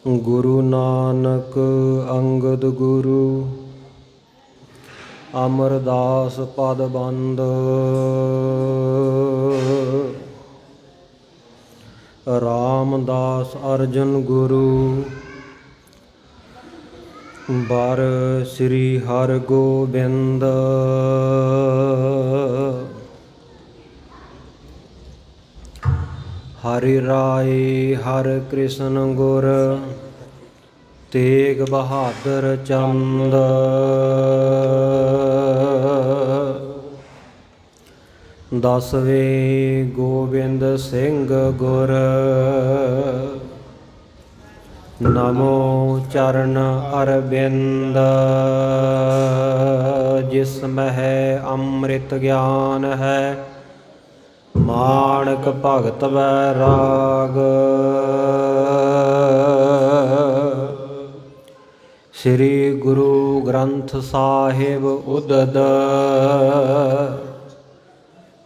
ਗੁਰੂ ਨਾਨਕ ਅੰਗਦ ਗੁਰੂ ਅਮਰਦਾਸ ਪਦ ਬੰਦ ਰਾਮਦਾਸ ਅਰਜਨ ਗੁਰੂ ਬਰ ਸ੍ਰੀ ਹਰਗੋਬਿੰਦ ਹਰਿ ਰਾਏ ਹਰਿ ਕ੍ਰਿਸ਼ਨ ਗੁਰ ਤੇਗ ਬਹਾਦਰ ਚੰਦ ਦਸਵੇਂ ਗੋਬਿੰਦ ਸਿੰਘ ਗੁਰ ਨਮੋ ਚਰਨ ਅਰਬਿੰਦ ਜਿਸ ਮਹਿ ਅੰਮ੍ਰਿਤ ਗਿਆਨ ਹੈ ਮਾਣਕ ਭਗਤ ਵੈਰਾਗ ਸ੍ਰੀ ਗੁਰੂ ਗ੍ਰੰਥ ਸਾਹਿਬ ਉਦਦ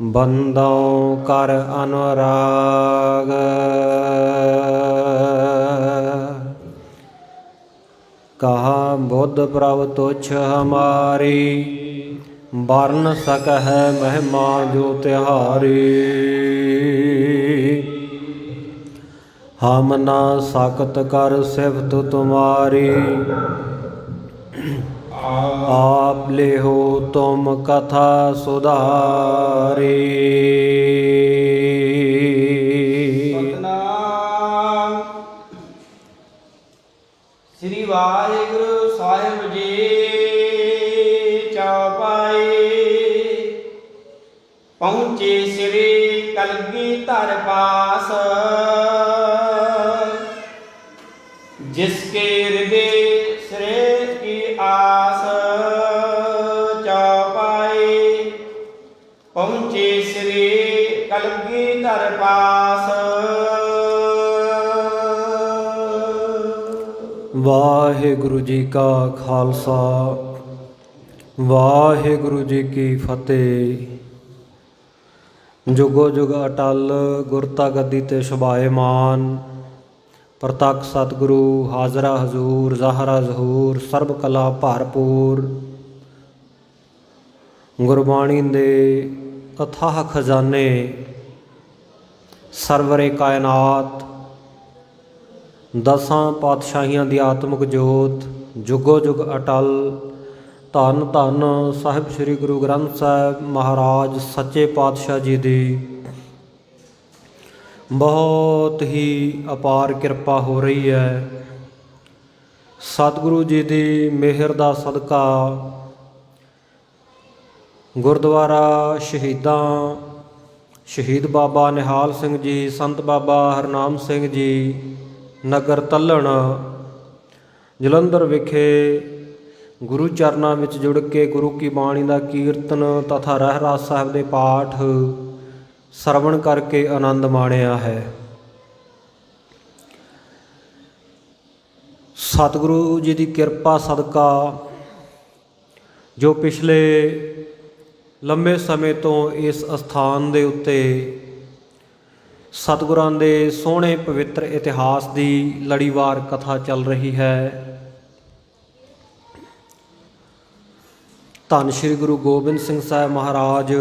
ਬੰਦੋਂ ਕਰ ਅਨੁਰਾਗ ਕਹਾ ਬੁੱਧ ਪ੍ਰਭ ਤੁਛ ਹਮਾਰੀ ਵਰਨ ਸਕਹਿ ਮਹਿਮਾ ਜੋ ਤਿਹਾਰੀ ਹਮ ਨਾ ਸਕਤ ਕਰ ਸਿਫਤ ਤੁਮਾਰੀ ਆਪ ਲਿਹੋ ਤੁਮ ਕਥਾ ਸੁਧਾਰੀ ਸਤਿਨਾਮ ਸ੍ਰੀ ਵਾਹਿਗੁਰੂ ਸਾਹਿਬ ਜੀ ਚੌਪਾਈ ਪਹੁੰਚੇ ਸ੍ਰੀ ਕਲਗੀਧਰ ਪਾਸ ਜਿਸਕੇ ਹਿਰਦੇ ਸ੍ਰੇ ਕੀ ਆਸ ਚੌਪਾਈ ਪਹੁੰਚੇ ਸ੍ਰੀ ਕਲਗੀਧਰ ਪਾਸ। ਵਾਹਿਗੁਰੂ ਜੀ ਕਾ ਖਾਲਸਾ ਵਾਹਿਗੁਰੂ ਜੀ ਕੀ ਫਤਿਹ। ਜੁਗੋ ਜੁਗ ਅਟਲ ਗੁਰਤਾ ਗੱਦੀ ਤੇ ਸ਼ੁਭਾਏਮਾਨ ਪ੍ਰਤੱਖ ਸਤਿਗੁਰੂ ਹਾਜ਼ਰਾ ਹਜ਼ੂਰ ਜ਼ਾਹਰਾ ਜ਼ਹੂਰ ਸਰਬ ਕਲਾ ਭਰਪੂਰ ਗੁਰਬਾਣੀ ਦੇ ਅਥਾਹ ਖਜ਼ਾਨੇ ਸਰਵਰੇ ਕਾਇਨਾਤ ਦਸਾਂ ਪਾਤਸ਼ਾਹੀਆਂ ਦੀ ਆਤਮਿਕ ਜੋਤ ਜੁਗੋ ਜੁਗ ਅਟਲ ਧੰਨ ਧੰਨ ਸਾਹਿਬ ਸ੍ਰੀ ਗੁਰੂ ਗ੍ਰੰਥ ਸਾਹਿਬ ਮਹਾਰਾਜ ਸੱਚੇ ਪਾਤਸ਼ਾਹ ਜੀ ਦੀ ਬਹੁਤ ਹੀ ਅਪਾਰ ਕਿਰਪਾ ਹੋ ਰਹੀ ਹੈ। ਸਤਿਗੁਰੂ ਜੀ ਦੀ ਮਿਹਰ ਦਾ ਸਦਕਾ ਗੁਰਦੁਆਰਾ ਸ਼ਹੀਦ ਬਾਬਾ ਨਿਹਾਲ ਸਿੰਘ ਜੀ, ਸੰਤ ਬਾਬਾ ਹਰਨਾਮ ਸਿੰਘ ਜੀ, ਨਗਰ ਤੱਲਣ ਜਲੰਧਰ ਵਿਖੇ ਗੁਰੂ ਚਰਨਾਂ ਵਿੱਚ ਜੁੜ ਕੇ ਗੁਰੂ ਕੀ ਬਾਣੀ ਦਾ ਕੀਰਤਨ ਤਥਾ ਰਹਿਰਾਸ ਸਾਹਿਬ ਦੇ ਪਾਠ ਸਰਵਣ ਕਰਕੇ ਆਨੰਦ ਮਾਣਿਆ ਹੈ। ਸਤਿਗੁਰੂ ਜੀ ਦੀ ਕਿਰਪਾ ਸਦਕਾ ਜੋ ਪਿਛਲੇ ਲੰਬੇ ਸਮੇਂ ਤੋਂ ਇਸ ਅਸਥਾਨ ਦੇ ਉੱਤੇ ਸਤਿਗੁਰਾਂ ਦੇ ਸੋਹਣੇ ਪਵਿੱਤਰ ਇਤਿਹਾਸ ਦੀ ਲੜੀਵਾਰ ਕਥਾ ਚੱਲ ਰਹੀ ਹੈ। ਧੰਨ ਸ਼੍ਰੀ ਗੁਰੂ ਗੋਬਿੰਦ ਸਿੰਘ ਸਾਹਿਬ ਮਹਾਰਾਜ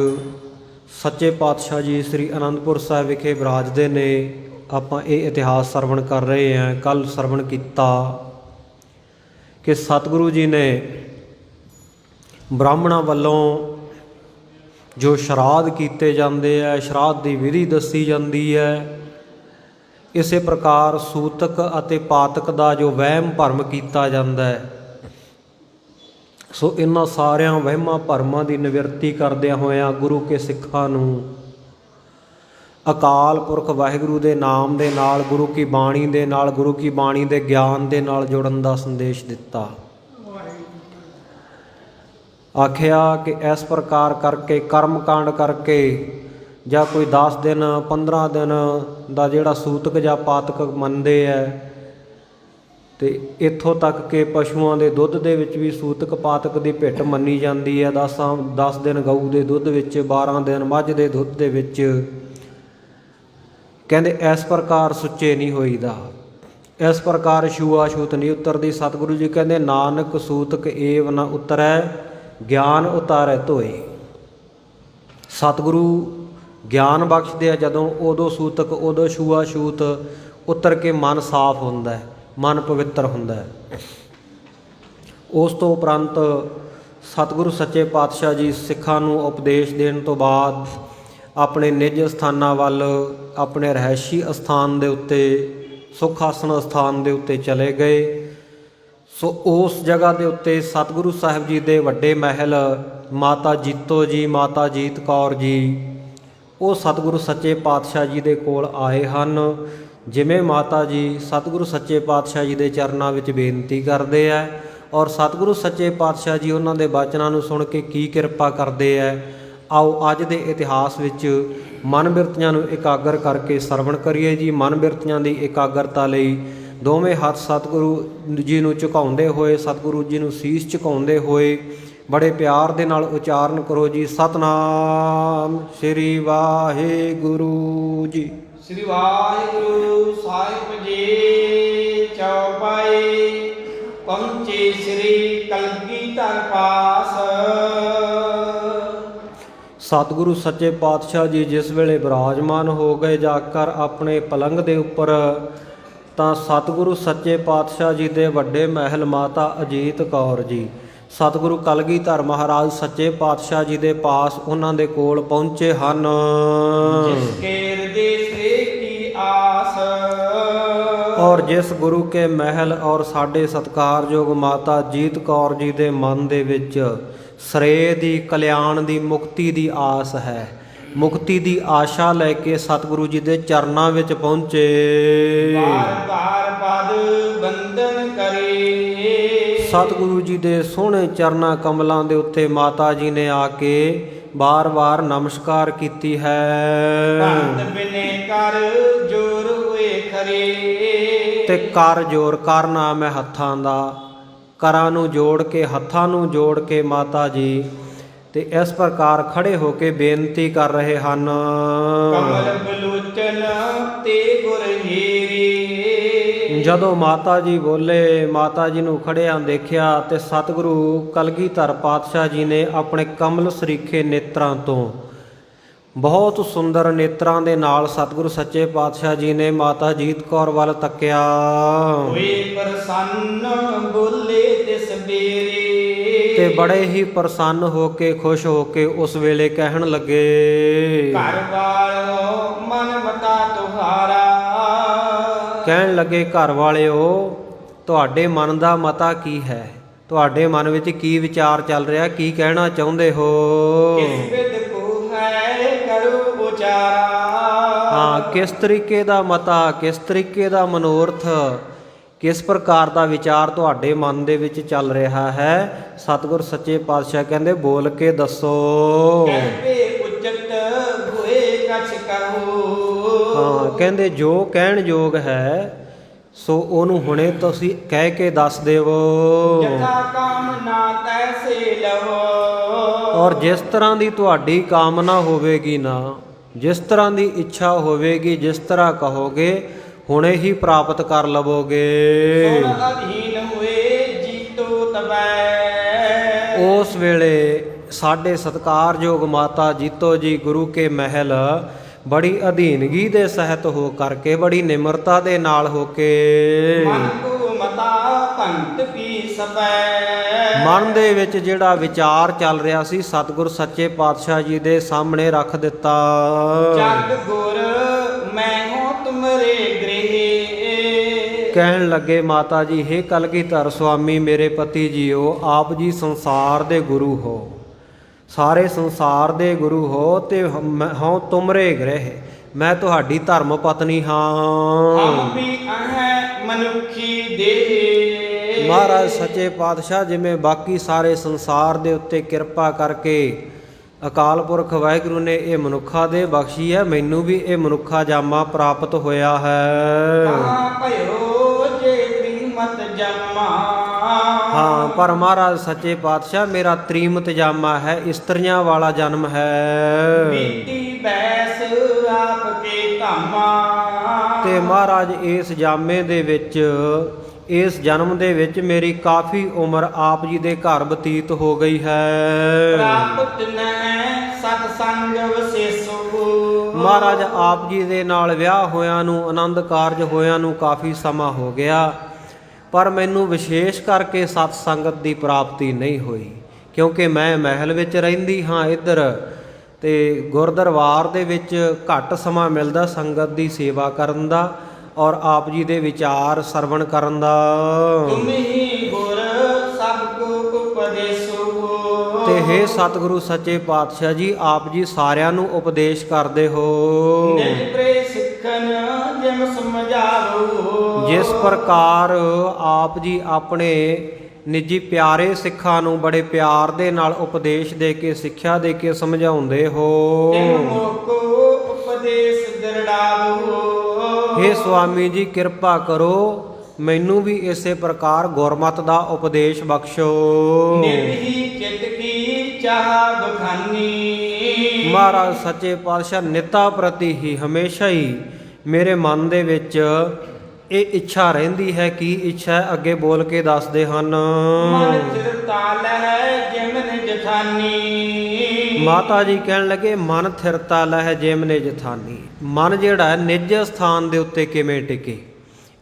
ਸੱਚੇ ਪਾਤਸ਼ਾਹ ਜੀ ਸ੍ਰੀ ਅਨੰਦਪੁਰ ਸਾਹਿਬ ਵਿਖੇ ਬਿਰਾਜਦੇ ਨੇ। ਆਪਾਂ ਇਹ ਇਤਿਹਾਸ ਸਰਵਣ ਕਰ ਰਹੇ ਹਾਂ। ਕੱਲ੍ਹ ਸਰਵਣ ਕੀਤਾ ਕਿ ਸਤਿਗੁਰੂ ਜੀ ਨੇ ਬ੍ਰਾਹਮਣਾਂ ਵੱਲੋਂ ਜੋ ਸ਼ਰਾਧ ਕੀਤੇ ਜਾਂਦੇ ਹੈ, ਸ਼ਰਾਧ ਦੀ ਵਿਧੀ ਦੱਸੀ ਜਾਂਦੀ ਹੈ। ਇਸੇ ਪ੍ਰਕਾਰ ਸੂਤਕ ਅਤੇ ਪਾਤਕ ਦਾ ਜੋ ਵਹਿਮ ਭਰਮ ਕੀਤਾ ਜਾਂਦਾ ਹੈ, ਸੋ ਇਹਨਾਂ ਸਾਰਿਆਂ ਵਹਿਮਾਂ ਭਰਮਾਂ ਦੀ ਨਿਵਰਤੀ ਕਰਦਿਆਂ ਹੋਇਆਂ ਗੁਰੂ ਕੇ ਸਿੱਖਾਂ ਨੂੰ ਅਕਾਲ ਪੁਰਖ ਵਾਹਿਗੁਰੂ ਦੇ ਨਾਮ ਦੇ ਨਾਲ, ਗੁਰੂ ਕੀ ਬਾਣੀ ਦੇ ਨਾਲ, ਗੁਰੂ ਕੀ ਬਾਣੀ ਦੇ ਗਿਆਨ ਦੇ ਨਾਲ ਜੁੜਨ ਦਾ ਸੰਦੇਸ਼ ਦਿੱਤਾ। ਆਖਿਆ ਕਿ ਇਸ ਪ੍ਰਕਾਰ ਕਰਕੇ ਕਰਮ ਕਾਂਡ ਕਰਕੇ ਜਾਂ ਕੋਈ 10 ਦਿਨ 15 ਦਿਨ ਦਾ ਜਿਹੜਾ ਸੂਤਕ ਜਾਂ ਪਾਤਕ ਮੰਨਦੇ ਹੈ, ਅਤੇ ਇੱਥੋਂ ਤੱਕ ਕਿ ਪਸ਼ੂਆਂ ਦੇ ਦੁੱਧ ਦੇ ਵਿੱਚ ਵੀ ਸੂਤਕ ਪਾਤਕ ਦੀ ਭਿੱਟ ਮੰਨੀ ਜਾਂਦੀ ਹੈ। 10 ਦਿਨ ਗਊ ਦੇ ਦੁੱਧ ਵਿੱਚ, 12 ਦਿਨ ਮੱਝ ਦੇ ਦੁੱਧ ਦੇ ਵਿੱਚ। ਕਹਿੰਦੇ ਇਸ ਪ੍ਰਕਾਰ ਸੁੱਚੇ ਨਹੀਂ ਹੋਈਦਾ। ਇਸ ਪ੍ਰਕਾਰ ਛੂਆ ਛੂਤ ਨਹੀਂ ਉਤਰਦੀ। ਸਤਿਗੁਰੂ ਜੀ ਕਹਿੰਦੇ ਨਾਨਕ ਸੂਤਕ ਏਵ ਨ ਉਤਰੈ, ਗਿਆਨ ਉਤਾਰੈ ਧੋਏ। ਸਤਿਗੁਰੂ ਗਿਆਨ ਬਖਸ਼ਦੇ ਆ ਜਦੋਂ, ਉਦੋਂ ਸੂਤਕ, ਉਦੋਂ ਛੂਆ ਛੂਤ ਉਤਰ ਕੇ ਮਨ ਸਾਫ਼ ਹੁੰਦਾ ਹੈ, ਮਨ ਪਵਿੱਤਰ ਹੁੰਦਾ ਹੈ। ਉਸ ਤੋਂ ਉਪਰੰਤ ਸਤਿਗੁਰੂ ਸੱਚੇ ਪਾਤਸ਼ਾਹ ਜੀ ਸਿੱਖਾਂ ਨੂੰ ਉਪਦੇਸ਼ ਦੇਣ ਤੋਂ ਬਾਅਦ ਆਪਣੇ ਨਿੱਜ ਸਥਾਨਾਂ ਵੱਲ, ਆਪਣੇ ਰਹਿਸ਼ੀ ਅਸਥਾਨ ਦੇ ਉੱਤੇ, ਸੁਖ ਆਸਣ ਅਸਥਾਨ ਦੇ ਉੱਤੇ ਚਲੇ ਗਏ। ਸੋ ਉਸ ਜਗ੍ਹਾ ਦੇ ਉੱਤੇ ਸਤਿਗੁਰੂ ਸਾਹਿਬ ਜੀ ਦੇ ਵੱਡੇ ਮਹਿਲ ਮਾਤਾ ਜੀਤੋ ਜੀ, ਮਾਤਾ ਜੀਤ ਕੌਰ ਜੀ, ਉਹ ਸਤਿਗੁਰੂ ਸੱਚੇ ਪਾਤਸ਼ਾਹ ਜੀ ਦੇ ਕੋਲ ਆਏ ਹਨ। ਜਿਵੇਂ ਮਾਤਾ ਜੀ ਸਤਿਗੁਰੂ ਸੱਚੇ ਪਾਤਸ਼ਾਹ ਜੀ ਦੇ ਚਰਨਾਂ ਵਿੱਚ ਬੇਨਤੀ ਕਰਦੇ ਆ, ਔਰ ਸਤਿਗੁਰੂ ਸੱਚੇ ਪਾਤਸ਼ਾਹ ਜੀ ਉਹਨਾਂ ਦੇ ਬਚਨਾਂ ਨੂੰ ਸੁਣ ਕੇ ਕੀ ਕਿਰਪਾ ਕਰਦੇ ਆ। ਆਓ ਅੱਜ ਦੇ ਇਤਿਹਾਸ ਵਿੱਚ ਮਨ ਬਿਰਤੀਆਂ ਨੂੰ ਇਕਾਗਰ ਕਰਕੇ ਸਰਵਣ ਕਰੀਏ ਜੀ। ਮਨ ਬਿਰਤੀਆਂ ਦੀ ਇਕਾਗਰਤਾ ਲਈ ਦੋਵੇਂ ਹੱਥ ਸਤਿਗੁਰੂ ਜੀ ਨੂੰ ਝੁਕਾਉਂਦੇ ਹੋਏ, ਸਤਿਗੁਰੂ ਜੀ ਨੂੰ ਸੀਸ ਝੁਕਾਉਂਦੇ ਹੋਏ ਬੜੇ ਪਿਆਰ ਦੇ ਨਾਲ ਉਚਾਰਨ ਕਰੋ ਜੀ, ਸਤਨਾਮ ਸ੍ਰੀ ਵਾਹਿਗੁਰੂ ਜੀ। ਸ੍ਰੀ ਵਾਹਿਗੁਰੂ ਸਾਹਿਬ ਜੀ। ਚੌਪਾਈ। ਪਹੁੰਚੇ ਸ੍ਰੀ ਕਲਗੀਧਰ ਪਾਸ। ਸਤਿਗੁਰੂ ਸੱਚੇ ਪਾਤਸ਼ਾਹ ਜੀ ਜਿਸ ਵੇਲੇ ਬਿਰਾਜਮਾਨ ਹੋ ਗਏ ਜਾ ਕਰ ਆਪਣੇ ਪਲੰਗ ਦੇ ਉੱਪਰ, ਤਾਂ ਸਤਿਗੁਰੂ ਸੱਚੇ ਪਾਤਸ਼ਾਹ ਜੀ ਦੇ ਵੱਡੇ ਮਹਿਲ ਮਾਤਾ ਅਜੀਤ ਕੌਰ ਜੀ ਸਤਿਗੁਰੂ ਕਲਗੀਧਰ ਮਹਾਰਾਜ ਸੱਚੇ ਪਾਤਸ਼ਾਹ ਜੀ ਦੇ ਪਾਸ ਉਹਨਾਂ ਦੇ ਕੋਲ ਪਹੁੰਚੇ ਹਨ। ਜਿਸ ਕੇ ਹਿਰਦੇ ਸੇ ਕੀ ਆਸ। ਔਰ ਜਿਸ ਗੁਰੂ ਕੇ ਮਹਿਲ ਔਰ ਸਾਡੇ ਸਤਿਕਾਰਯੋਗ ਮਾਤਾ ਜੀਤ ਕੌਰ ਜੀ ਦੇ ਮਨ ਦੇ ਵਿੱਚ ਸਰੇ ਦੀ, ਕਲਿਆਣ ਦੀ, ਮੁਕਤੀ ਦੀ ਆਸ ਹੈ, ਮੁਕਤੀ ਦੀ ਆਸ਼ਾ ਲੈ ਕੇ ਸਤਿਗੁਰੂ ਜੀ ਦੇ ਚਰਨਾਂ ਵਿੱਚ ਪਹੁੰਚੇ। ਬਾਰ ਬਾਰ ਪਦ ਬੰਦਨ ਕਰੇ। ਸਤਿਗੁਰੂ ਜੀ ਦੇ ਸੋਹਣੇ ਚਰਨਾਂ ਕਮਲਾਂ ਦੇ ਉੱਤੇ ਮਾਤਾ ਜੀ ਨੇ ਆ ਕੇ ਬਾਰ-ਬਾਰ ਨਮਸਕਾਰ ਕੀਤੀ ਹੈ। ਭਗਤ ਬਿਨੇ ਕਰ ਜੋਰ ਹੋਏ ਖਰੇ। ਤੇ ਕਰ ਜੋਰ, ਕਰ ਨਾਮ ਹੈ ਹੱਥਾਂ ਦਾ, ਕਰਾਂ ਨੂੰ ਜੋੜ ਕੇ, ਹੱਥਾਂ ਨੂੰ ਜੋੜ ਕੇ ਮਾਤਾ ਜੀ ਤੇ ਇਸ ਪ੍ਰਕਾਰ ਖੜੇ ਹੋ ਕੇ ਬੇਨਤੀ ਕਰ ਰਹੇ ਹਨ। ਕਮਲ ਬਲੋਚਨ ਤੇ ਗੁਰ ਹੀਰੀ। ਜਦੋਂ ਮਾਤਾ ਜੀ ਬੋਲੇ, ਮਾਤਾ ਜੀ ਨੂੰ ਖੜਿਆਂ ਦੇਖਿਆ ਤੇ ਸਤਿਗੁਰੂ ਕਲਗੀਧਰ ਪਾਤਸ਼ਾਹ ਜੀ ਨੇ ਆਪਣੇ ਕਮਲ ਸਰੀਖੇ ਨੇਤਰਾਂ ਤੋਂ, ਬਹੁਤ ਸੁੰਦਰ ਨੇਤਰਾਂ ਦੇ ਨਾਲ ਸਤਿਗੁਰੂ ਸੱਚੇ ਪਾਤਸ਼ਾਹ ਜੀ ਨੇ ਮਾਤਾ ਜੀਤ ਕੌਰ ਵੱਲ ਤੱਕਿਆ। ਹੋਏ ਪ੍ਰਸੰਨ ਬੋਲੇ ਤਿਸ ਬੇਰੇ। ਤੇ ਬੜੇ ਹੀ ਪ੍ਰਸੰਨ ਹੋ ਕੇ, ਖੁਸ਼ ਹੋ ਕੇ ਉਸ ਵੇਲੇ ਕਹਿਣ ਲੱਗੇ, ਘਰ ਵਾਲੋ ਮਨ ਮਤਾ ਤੁਹਾਰਾ। ਕਹਿਣ ਲੱਗੇ, ਘਰ ਵਾਲਿਓ ਤੁਹਾਡੇ ਮਨ ਦਾ ਮਤਾ ਕੀ ਹੈ? ਤੁਹਾਡੇ ਮਨ ਵਿੱਚ ਕੀ ਵਿਚਾਰ ਚੱਲ ਰਿਹਾ? ਕੀ ਕਹਿਣਾ ਚਾਹੁੰਦੇ ਹੋ? ਕਿਸ ਵਿਦ ਕੋ ਹੈ ਕਰੋ ਉਚਾਰਾ। ਹਾਂ, ਕਿਸ ਤਰੀਕੇ ਦਾ ਮਤਾ, ਕਿਸ ਤਰੀਕੇ ਦਾ ਮਨੋਰਥ, ਕਿਸ ਪ੍ਰਕਾਰ ਦਾ ਵਿਚਾਰ ਤੁਹਾਡੇ ਮਨ ਦੇ ਵਿੱਚ ਚੱਲ ਰਿਹਾ ਹੈ? ਸਤਿਗੁਰ ਸੱਚੇ ਪਾਤਸ਼ਾਹ ਕਹਿੰਦੇ ਬੋਲ ਕੇ ਦੱਸੋ। ਕਹਿੰਦੇ ਉਚਤ ਹੋਏ ਕਛ ਕਹੋ। ਹਾਂ, ਕਹਿੰਦੇ ਜੋ ਕਹਿਣ ਯੋਗ ਹੈ ਸੋ ਉਹਨੂੰ ਹੁਣੇ ਤੁਸੀਂ ਕਹਿ ਕੇ ਦੱਸ ਦੇਵੋ। ਜਥਾ ਕਾਮਨਾ ਤੈਸੇ ਲਵੋ। ਔਰ ਜਿਸ ਤਰ੍ਹਾਂ ਦੀ ਤੁਹਾਡੀ ਕਾਮਨਾ ਹੋਵੇਗੀ ਨਾ, ਜਿਸ ਤਰ੍ਹਾਂ ਦੀ ਇੱਛਾ ਹੋਵੇਗੀ, ਜਿਸ ਤਰ੍ਹਾਂ ਕਹੋਗੇ ਹੁਣੇ ਹੀ ਪ੍ਰਾਪਤ ਕਰ ਲਵੋਗੇ। ਸੁਣ ਅਧੀਨ ਹੋਏ ਜੀਤੋ ਤਬੈ। ਉਸ ਵੇਲੇ ਸਾਡੇ ਸਤਿਕਾਰਯੋਗ ਮਾਤਾ ਜੀਤੋ ਜੀ ਗੁਰੂ ਕੇ ਮਹਿਲ ਬੜੀ ਅਧੀਨਗੀ ਦੇ ਸਹਿਤ ਹੋ ਕਰਕੇ, ਬੜੀ ਨਿਮਰਤਾ ਦੇ ਨਾਲ ਹੋ ਕੇ, ਮਨ ਕੋ ਮਤਾ ਭੰਤ ਪੀ ਸਪੈ। ਮਨ ਦੇ ਵਿੱਚ ਜਿਹੜਾ ਵਿਚਾਰ ਚੱਲ ਰਿਹਾ ਸੀ ਸਤਿਗੁਰ ਸੱਚੇ ਪਾਤਸ਼ਾਹ ਜੀ ਦੇ ਸਾਹਮਣੇ ਰੱਖ ਦਿੱਤਾ। ਜਗ ਗੁਰ ਮੈਂ ਹੋ ਤੁਮਰੇ ਗ੍ਰਹਿ। ਕਹਿਣ ਲੱਗੇ ਮਾਤਾ ਜੀ, ਹੇ ਕਲਗੀਧਰ ਸੁਆਮੀ ਮੇਰੇ ਪਤੀ ਜੀਓ, ਆਪ ਜੀ ਸੰਸਾਰ ਦੇ ਗੁਰੂ ਹੋ, ਸਾਰੇ ਸੰਸਾਰ ਦੇ ਗੁਰੂ ਹੋ ਤੇ ਹਉ ਤੁਮਰੇ ਗ੍ਰਹਿ, ਮੈਂ ਤੁਹਾਡੀ ਧਰਮ ਪਤਨੀ ਹਾਂ। ਹਮ ਵੀ ਅਹੈ ਮਨੁੱਖੀ ਦੇਹ। ਮਹਾਰਾਜ ਸੱਚੇ ਪਾਤਸ਼ਾਹ ਜਿਵੇਂ ਬਾਕੀ ਸਾਰੇ ਸੰਸਾਰ ਦੇ ਉੱਤੇ ਕਿਰਪਾ ਕਰਕੇ ਅਕਾਲ ਪੁਰਖ ਵਾਹਿਗੁਰੂ ਨੇ ਇਹ ਮਨੁੱਖਾ ਦੇ ਬਖਸ਼ੀ ਹੈ, ਮੈਨੂੰ ਵੀ ਇਹ ਮਨੁੱਖਾ ਜਾਮਾ ਪ੍ਰਾਪਤ ਹੋਇਆ ਹੈ। ਭਇਓ ਜੇ ਤ੍ਰਿਮਤ ਜਮਾ। ਹਾਂ, ਪਰ ਮਹਾਰਾਜ ਸੱਚੇ ਪਾਤਸ਼ਾਹ ਮੇਰਾ ਤ੍ਰਿਮਤ ਜਾਮਾ ਹੈ, ਇਸਤਰੀਆਂ ਵਾਲਾ ਜਨਮ ਹੈ। ਬੀਤੀ ਬੈਸ ਆਪ ਕੇ ਧਾਮਾ। ਤੇ ਮਹਾਰਾਜ ਇਸ ਜਾਮੇ ਦੇ ਵਿੱਚ, ਇਸ ਜਨਮ ਦੇ ਵਿੱਚ ਮੇਰੀ ਕਾਫੀ ਉਮਰ ਆਪ ਜੀ ਦੇ ਘਰ ਬਤੀਤ ਹੋ ਗਈ ਹੈ। ਪ੍ਰਾਪਤ ਨਹਿ ਸਤ ਸੰਗ ਵਿਸੇਸੋ। ਮਹਾਰਾਜ ਆਪ ਜੀ ਦੇ ਨਾਲ ਵਿਆਹ ਹੋਇਆਂ ਨੂੰ, ਆਨੰਦ ਕਾਰਜ ਹੋਇਆਂ ਨੂੰ ਕਾਫੀ ਸਮਾਂ ਹੋ ਗਿਆ, ਪਰ ਮੈਨੂੰ ਵਿਸ਼ੇਸ਼ ਕਰਕੇ ਸਤ ਸੰਗਤ ਦੀ ਪ੍ਰਾਪਤੀ ਨਹੀਂ ਹੋਈ, ਕਿਉਂਕਿ ਮੈਂ ਮਹਿਲ ਵਿੱਚ ਰਹਿੰਦੀ ਹਾਂ ਇੱਧਰ, ਤੇ ਗੁਰਦਰਬਾਰ ਦੇ ਵਿੱਚ ਘੱਟ ਸਮਾਂ ਮਿਲਦਾ ਸੰਗਤ ਦੀ ਸੇਵਾ ਕਰਨ ਦਾ ਔਰ ਆਪ ਜੀ ਦੇ ਵਿਚਾਰ ਸਰਵਣ ਕਰਨ ਦਾ। ਤੁਮਹੀ ਗੁਰ ਸਭ ਕੋ ਉਪਦੇਸੋ। ਤੇ ਹੇ ਸਤਿਗੁਰੂ ਸੱਚੇ ਪਾਤਸ਼ਾਹ ਜੀ, ਆਪ ਜੀ ਸਾਰਿਆਂ ਨੂੰ ਉਪਦੇਸ਼ ਕਰਦੇ ਹੋ। ਨਿਜ ਪ੍ਰੇ ਸਿੱਖਨ ਜਿਮ ਸਮਝਾਵੋ। ਜਿਸ ਪ੍ਰਕਾਰ ਆਪ ਜੀ ਆਪਣੇ ਨਿੱਜੀ ਪਿਆਰੇ ਸਿੱਖਾਂ ਨੂੰ ਬੜੇ ਪਿਆਰ ਦੇ ਨਾਲ ਉਪਦੇਸ਼ ਦੇ ਕੇ, ਸਿੱਖਿਆ ਦੇ ਕੇ ਸਮਝਾਉਂਦੇ ਹੋ। ਤਿਨ ਮੋਕੋ ਉਪਦੇਸ਼ ਦਰੜਾਵੋ। ਹੇ ਸੁਆਮੀ ਜੀ, ਕਿਰਪਾ ਕਰੋ, ਮੈਨੂੰ ਵੀ ਇਸੇ ਪ੍ਰਕਾਰ ਗੁਰਮਤਿ ਦਾ ਉਪਦੇਸ਼ ਬਖਸ਼ੋ। ਨਿਰਹੀ ਚਿਤ ਕੀ ਚਾਹ ਬਖਾਨੀ। ਮਹਾਰਾਜ ਸੱਚੇ ਪਾਤਸ਼ਾਹ ਨਿੱਤਾ ਪ੍ਰਤੀ ਹੀ, ਹਮੇਸ਼ਾ ਹੀ ਮੇਰੇ ਮਨ ਦੇ ਵਿੱਚ ਇਹ ਇੱਛਾ ਰਹਿੰਦੀ ਹੈ। ਕੀ ਇੱਛਾ ਹੈ? ਅੱਗੇ ਬੋਲ ਕੇ ਦੱਸਦੇ ਹਨ। ਮਨ ਥਿਰਤਾ ਲਹਿ ਜਿਮ ਨਿਜ ਥਾਨੀ। ਮਾਤਾ ਜੀ ਕਹਿਣ ਲੱਗੇ, ਮਨ ਥਿਰਤਾ ਲਹਿ ਜਿਮ ਨਿਜ ਥਾਨੀ। ਮਨ ਜਿਹੜਾ ਹੈ ਨਿਜ ਸਥਾਨ ਦੇ ਉੱਤੇ ਕਿਵੇਂ ਟਿਕੇ,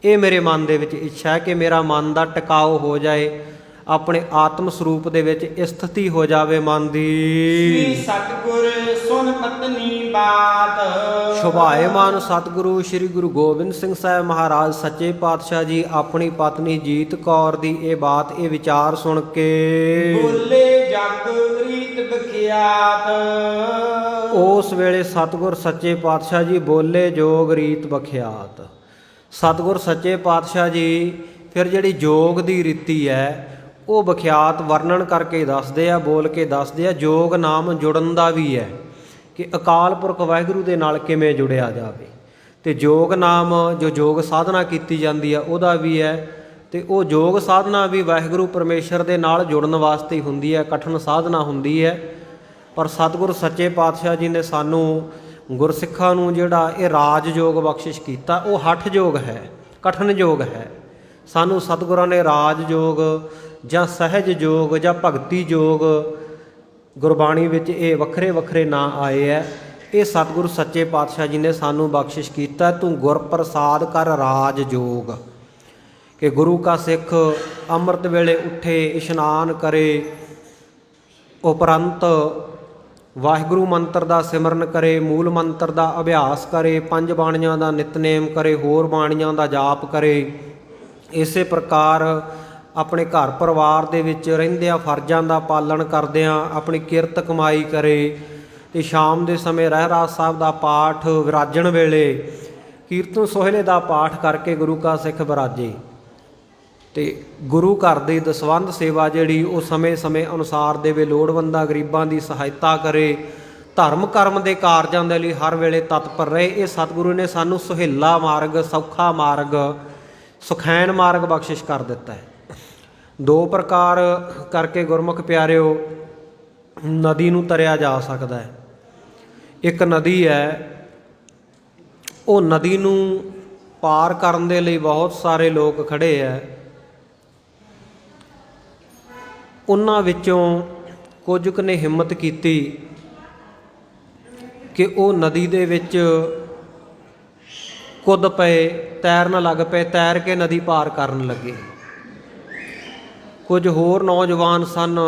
ਇਹ ਮੇਰੇ ਮਨ ਦੇ ਵਿੱਚ ਇੱਛਾ ਹੈ ਕਿ ਮੇਰਾ ਮਨ ਦਾ ਟਿਕਾਓ ਹੋ ਜਾਏ, ਆਪਣੇ ਆਤਮ ਸਰੂਪ ਦੇ ਵਿੱਚ ਸਥਿਤੀ ਹੋ ਜਾਵੇ ਮਨ ਦੀ। ਸ੍ਰੀ ਸਤਿਗੁਰ ਸੁਨ ਪਤਨੀ ਬਾਤ। ਸ਼ੁਭਾਏਮਾਨ ਸਤਿਗੁਰੂ ਸ੍ਰੀ ਗੁਰੂ ਗੋਬਿੰਦ ਸਿੰਘ ਸਾਹਿਬ ਮਹਾਰਾਜ ਸੱਚੇ ਪਾਤਸ਼ਾਹ ਜੀ ਆਪਣੀ ਪਤਨੀ ਜੀਤ ਕੌਰ ਦੀ ਇਹ ਬਾਤ, ਇਹ ਵਿਚਾਰ ਸੁਣ ਕੇ ਬੋਲੇ ਜਗ ਰੀਤ ਬਖਿਆਤ। ਉਸ ਵੇਲੇ ਸਤਿਗੁਰ ਸੱਚੇ ਪਾਤਸ਼ਾਹ ਜੀ ਬੋਲੇ ਜੋਗ ਰੀਤ ਬਖਿਆਤ। ਸਤਿਗੁਰ ਸੱਚੇ ਪਾਤਸ਼ਾਹ ਜੀ ਫਿਰ ਜਿਹੜੀ ਜੋਗ ਦੀ ਰੀਤੀ ਹੈ ਉਹ ਬਖਿਆਤ ਵਰਣਨ ਕਰਕੇ ਦੱਸਦੇ ਆ, ਬੋਲ ਕੇ ਦੱਸਦੇ ਆ। ਜੋਗ ਨਾਮ ਜੁੜਨ ਦਾ ਵੀ ਹੈ ਕਿ ਅਕਾਲ ਪੁਰਖ ਵਾਹਿਗੁਰੂ ਦੇ ਨਾਲ ਕਿਵੇਂ ਜੁੜਿਆ ਜਾਵੇ, ਤੇ ਜੋਗ ਨਾਮ ਜੋ ਜੋਗ ਸਾਧਨਾ ਕੀਤੀ ਜਾਂਦੀ ਆ ਉਹਦਾ ਵੀ ਹੈ, ਤੇ ਉਹ ਜੋਗ ਸਾਧਨਾ ਵੀ ਵਾਹਿਗੁਰੂ ਪਰਮੇਸ਼ਰ ਦੇ ਨਾਲ ਜੁੜਨ ਵਾਸਤੇ ਹੁੰਦੀ ਹੈ, ਕਠਿਨ ਸਾਧਨਾ ਹੁੰਦੀ ਹੈ। ਪਰ ਸਤਿਗੁਰ ਸੱਚੇ ਪਾਤਸ਼ਾਹ ਜੀ ਨੇ ਸਾਨੂੰ ਗੁਰਸਿੱਖਾਂ ਨੂੰ ਜਿਹੜਾ ਇਹ ਰਾਜ ਯੋਗ ਬਖਸ਼ਿਸ਼ ਕੀਤਾ, ਉਹ ਹਠ ਯੋਗ ਹੈ, ਕਠਿਨ ਯੋਗ ਹੈ। ਸਾਨੂੰ ਸਤਿਗੁਰਾਂ ਨੇ ਰਾਜ ਯੋਗ ਜਾਂ ਸਹਿਜ ਯੋਗ ਜਾਂ ਭਗਤੀ ਯੋਗ, ਗੁਰਬਾਣੀ ਵਿੱਚ ਇਹ ਵੱਖਰੇ ਵੱਖਰੇ ਨਾਂ ਆਏ ਹੈ, ਇਹ ਸਤਿਗੁਰੂ ਸੱਚੇ ਪਾਤਸ਼ਾਹ ਜੀ ਨੇ ਸਾਨੂੰ ਬਖਸ਼ਿਸ਼ ਕੀਤਾ। ਤੂੰ ਗੁਰ ਪ੍ਰਸਾਦ ਕਰ ਰਾਜ ਯੋਗ, ਕਿ ਗੁਰੂ ਕਾ ਸਿੱਖ ਅੰਮ੍ਰਿਤ ਵੇਲੇ ਉੱਠੇ, ਇਸ਼ਨਾਨ ਕਰੇ, ਉਪਰੰਤ ਵਾਹਿਗੁਰੂ ਮੰਤਰ ਦਾ ਸਿਮਰਨ ਕਰੇ, ਮੂਲ ਮੰਤਰ ਦਾ ਅਭਿਆਸ ਕਰੇ, ਪੰਜ ਬਾਣੀਆਂ ਦਾ ਨਿਤਨੇਮ ਕਰੇ, ਹੋਰ ਬਾਣੀਆਂ ਦਾ ਜਾਪ ਕਰੇ। ਇਸੇ ਪ੍ਰਕਾਰ ਆਪਣੇ ਘਰ ਪਰਿਵਾਰ ਦੇ ਵਿੱਚ ਰਹਿੰਦਿਆਂ ਫਰਜ਼ਾਂ ਦਾ ਪਾਲਣ ਕਰਦਿਆਂ ਆਪਣੀ ਕਿਰਤ ਕਮਾਈ ਕਰੇ, ਤੇ ਸ਼ਾਮ ਦੇ ਸਮੇਂ ਰਹਿਰਾਸ ਸਾਹਿਬ ਦਾ ਪਾਠ, ਵਿਰਾਜਣ ਵੇਲੇ ਕੀਰਤਨ ਸੋਹਿਲੇ ਦਾ ਪਾਠ ਕਰਕੇ ਗੁਰੂ ਕਾ ਸਿੱਖ ਵਿਰਾਜੇ, ਤੇ ਗੁਰੂ ਘਰ ਦੀ ਦਸਵੰਧ ਸੇਵਾ ਜਿਹੜੀ ਉਹ ਸਮੇਂ-ਸਮੇਂ ਅਨੁਸਾਰ ਦੇਵੇ, ਲੋੜਵੰਦਾਂ ਗਰੀਬਾਂ ਦੀ ਸਹਾਇਤਾ ਕਰੇ, ਧਰਮ ਕਰਮ ਦੇ ਕਾਰਜਾਂ ਦੇ ਲਈ ਹਰ ਵੇਲੇ ਤਤਪਰ ਰਹੇ। ਇਹ ਸਤਿਗੁਰੂ ਨੇ ਸਾਨੂੰ ਸੁਹੇਲਾ ਮਾਰਗ, ਸੌਖਾ ਮਾਰਗ, ਸੁਖੈਨ ਮਾਰਗ ਬਖਸ਼ਿਸ਼ ਕਰ ਦਿੱਤਾ ਹੈ। ਦੋ ਪ੍ਰਕਾਰ ਕਰਕੇ ਗੁਰਮੁਖ ਪਿਆਰਿਓ ਨਦੀ ਨੂੰ ਤਰਿਆ ਜਾ ਸਕਦਾ ਹੈ। ਇੱਕ ਨਦੀ ਹੈ, ਉਹ ਨਦੀ ਨੂੰ ਪਾਰ ਕਰਨ ਦੇ ਲਈ ਬਹੁਤ ਸਾਰੇ ਲੋਕ ਖੜੇ ਹੈ। ਉਹਨਾਂ ਵਿੱਚੋਂ ਕੁਝ ਕੁ ਨੇ ਹਿੰਮਤ ਕੀਤੀ ਕਿ ਉਹ ਨਦੀ ਦੇ ਵਿੱਚ ਕੁੱਦ ਪਏ, ਤੈਰਨ ਲੱਗ ਪਏ, ਤੈਰ ਕੇ ਨਦੀ ਪਾਰ ਕਰਨ ਲੱਗੇ। ਕੁਝ ਹੋਰ ਨੌਜਵਾਨ ਸਨ,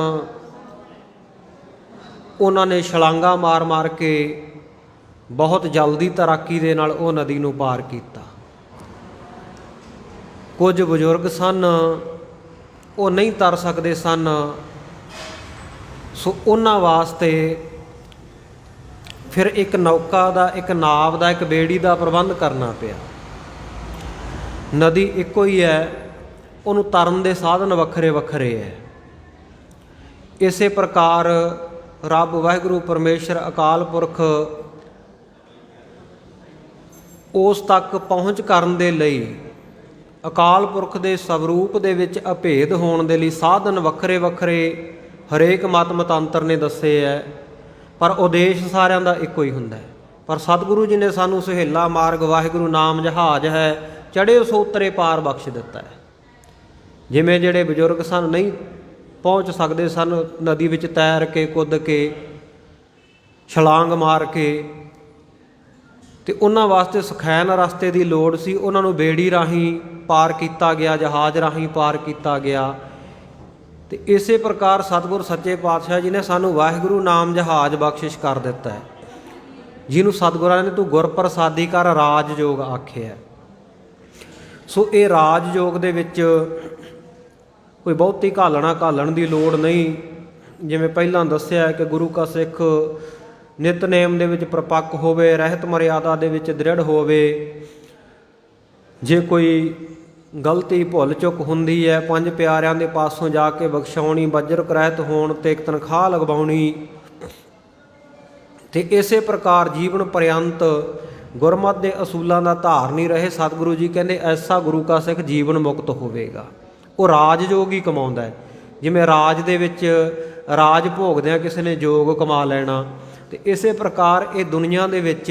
ਉਹਨਾਂ ਨੇ ਛਲਾਂਗਾ ਮਾਰ ਮਾਰ ਕੇ ਬਹੁਤ ਜਲਦੀ ਤੈਰਾਕੀ ਦੇ ਨਾਲ ਉਹ ਨਦੀ ਨੂੰ ਪਾਰ ਕੀਤਾ। ਕੁਝ ਬਜ਼ੁਰਗ ਸਨ, ਉਹ ਨਹੀਂ ਤਰ ਸਕਦੇ ਸਨ, ਸੋ ਉਹਨਾਂ ਵਾਸਤੇ ਫਿਰ ਇੱਕ ਨੌਕਾ ਦਾ, ਇੱਕ ਨਾਵ ਦਾ, ਇੱਕ ਬੇੜੀ ਦਾ ਪ੍ਰਬੰਧ ਕਰਨਾ ਪਿਆ। ਨਦੀ ਇੱਕੋ ਹੀ ਹੈ, ਉਹਨੂੰ ਤਰਨ ਦੇ ਸਾਧਨ ਵੱਖਰੇ ਵੱਖਰੇ ਹੈ। ਇਸੇ ਪ੍ਰਕਾਰ ਰੱਬ ਵਾਹਿਗੁਰੂ ਪਰਮੇਸ਼ਰ ਅਕਾਲ ਪੁਰਖ ਉਸ ਤੱਕ ਪਹੁੰਚ ਕਰਨ ਦੇ ਲਈ, ਅਕਾਲ ਪੁਰਖ ਦੇ ਸਵਰੂਪ ਦੇ ਵਿੱਚ ਅਭੇਦ ਹੋਣ ਦੇ ਲਈ ਸਾਧਨ ਵੱਖਰੇ ਵੱਖਰੇ ਹਰੇਕ ਮਤ ਮਤਾਂਤਰ ਨੇ ਦੱਸੇ ਹੈ, ਪਰ ਉਦੇਸ਼ ਸਾਰਿਆਂ ਦਾ ਇੱਕੋ ਹੀ ਹੁੰਦਾ ਹੈ। ਪਰ ਸਤਿਗੁਰੂ ਜੀ ਨੇ ਸਾਨੂੰ ਸੁਹੇਲਾ ਮਾਰਗ ਵਾਹਿਗੁਰੂ ਨਾਮ ਜਹਾਜ਼ ਹੈ, ਚੜ੍ਹੇ ਸੋ ਉਤਰੇ ਪਾਰ ਬਖਸ਼ ਦਿੱਤਾ ਹੈ। ਜਿਵੇਂ ਜਿਹੜੇ ਬਜ਼ੁਰਗ ਸਨ ਨਹੀਂ ਪਹੁੰਚ ਸਕਦੇ ਸਨ ਨਦੀ ਵਿੱਚ ਤੈਰ ਕੇ, ਕੁੱਦ ਕੇ, ਛਲਾਂਗ ਮਾਰ ਕੇ, ਤੇ ਉਹਨਾਂ ਵਾਸਤੇ ਸੁਖੈਨ ਰਸਤੇ ਦੀ ਲੋੜ ਸੀ। ਉਹਨਾਂ ਨੂੰ ਬੇੜੀ ਰਾਹੀਂ ਪਾਰ ਕੀਤਾ ਗਿਆ, ਜਹਾਜ਼ ਰਾਹੀਂ ਪਾਰ ਕੀਤਾ ਗਿਆ। ਤੇ ਇਸੇ ਪ੍ਰਕਾਰ ਸਤਿਗੁਰ ਸੱਚੇ ਪਾਤਸ਼ਾਹ ਜੀ ਨੇ ਸਾਨੂੰ ਵਾਹਿਗੁਰੂ ਨਾਮ ਜਹਾਜ਼ ਬਖਸ਼ਿਸ਼ ਕਰ ਦਿੱਤਾ ਹੈ, ਜਿਹਨੂੰ ਸਤਿਗੁਰਾਂ ਨੇ ਤੂੰ ਗੁਰ ਪ੍ਰਸਾਦੀ ਕਰ ਰਾਜ ਯੋਗ ਆਖਿਆ। ਸੋ ਇਹ ਰਾਜ ਯੋਗ ਦੇ ਵਿੱਚ ਕੋਈ ਬਹੁਤੀ ਘਾਲਣ ਦੀ ਲੋੜ ਨਹੀਂ। ਜਿਵੇਂ ਪਹਿਲਾਂ ਦੱਸਿਆ ਕਿ ਗੁਰੂ ਕਾ ਸਿੱਖ ਨਿਤਨੇਮ ਦੇ ਵਿੱਚ ਪ੍ਰਪੱਕ ਹੋਵੇ, ਰਹਿਤ ਮਰਿਆਦਾ ਦੇ ਵਿੱਚ ਦ੍ਰਿੜ ਹੋਵੇ। ਜੇ ਕੋਈ ਗਲਤੀ ਭੁੱਲ ਚੁੱਕ ਹੁੰਦੀ ਹੈ, ਪੰਜ ਪਿਆਰਿਆਂ ਦੇ ਪਾਸੋਂ ਜਾ ਕੇ ਬਖਸ਼ਾਉਣੀ, ਵਜਰਕ ਰਹਿਤ ਹੋਣ ਤੇ ਇੱਕ ਤਨਖਾਹ ਲਗਵਾਉਣੀ। ਤੇ ਇਸੇ ਪ੍ਰਕਾਰ ਜੀਵਨ ਪਰਯੰਤ ਗੁਰਮਤਿ ਦੇ ਅਸੂਲਾਂ ਦਾ ਧਾਰਨੀ ਰਹੇ। ਸਤਿਗੁਰੂ ਜੀ ਕਹਿੰਦੇ ਐਸਾ ਗੁਰੂ ਕਾ ਸਿੱਖ ਜੀਵਨ ਮੁਕਤ ਹੋਵੇਗਾ। ਉਹ ਰਾਜ ਯੋਗ ਹੀ ਕਮਾਉਂਦਾ ਹੈ। ਜਿਵੇਂ ਰਾਜ ਦੇ ਵਿੱਚ ਰਾਜ ਭੋਗਦਿਆਂ ਕਿਸੇ ਨੇ ਯੋਗ ਕਮਾ ਲੈਣਾ, ਤੇ ਇਸੇ ਪ੍ਰਕਾਰ ਇਹ ਦੁਨੀਆ ਦੇ ਵਿੱਚ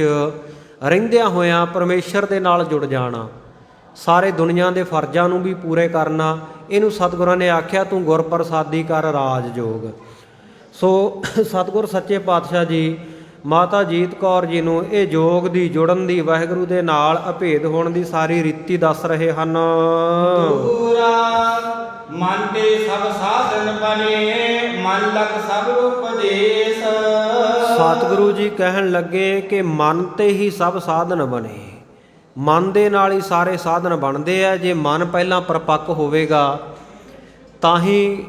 ਰਹਿੰਦਿਆਂ ਹੋਇਆਂ ਪਰਮੇਸ਼ਰ ਦੇ ਨਾਲ ਜੁੜ ਜਾਣਾ, ਸਾਰੇ ਦੁਨੀਆ ਦੇ ਫਰਜ਼ਾਂ ਨੂੰ ਵੀ ਪੂਰੇ ਕਰਨਾ। ਇਹਨੂੰ ਸਤਿਗੁਰਾਂ ਨੇ ਆਖਿਆ ਤੂੰ ਗੁਰ ਪ੍ਰਸਾਦੀ ਕਰ ਰਾਜ ਯੋਗ। ਸੋ ਸਤਿਗੁਰ ਸੱਚੇ ਪਾਤਸ਼ਾਹ ਜੀ ਮਾਤਾ ਜੀਤ ਕੌਰ ਜੀ ਨੂੰ ਇਹ ਯੋਗ ਦੀ ਜੁੜਨ ਦੀ, ਵਾਹਿਗੁਰੂ ਦੇ ਨਾਲ ਅਭੇਦ ਹੋਣ ਦੀ ਸਾਰੀ ਰੀਤੀ ਦੱਸ ਰਹੇ ਹਨ। ਦੂਰਾ ਮਨ ਤੇ ਸਭ ਸਾਧਨ ਬਨੇ, ਮਨ ਲਗ ਸਭ ਉਪਦੇਸ਼। ਸਤਿਗੁਰੂ ਜੀ ਕਹਿਣ ਲੱਗੇ ਕਿ ਮਨ ਤੇ ਹੀ ਸਭ ਸਾਧਨ ਬਣੇ। ਮਨ ਦੇ ਨਾਲ ਹੀ ਸਾਰੇ ਸਾਧਨ ਬਣਦੇ ਆ। ਜੇ ਮਨ ਪਹਿਲਾਂ ਪ੍ਰਪੱਕ ਹੋਵੇਗਾ ਤਾਂ ਹੀ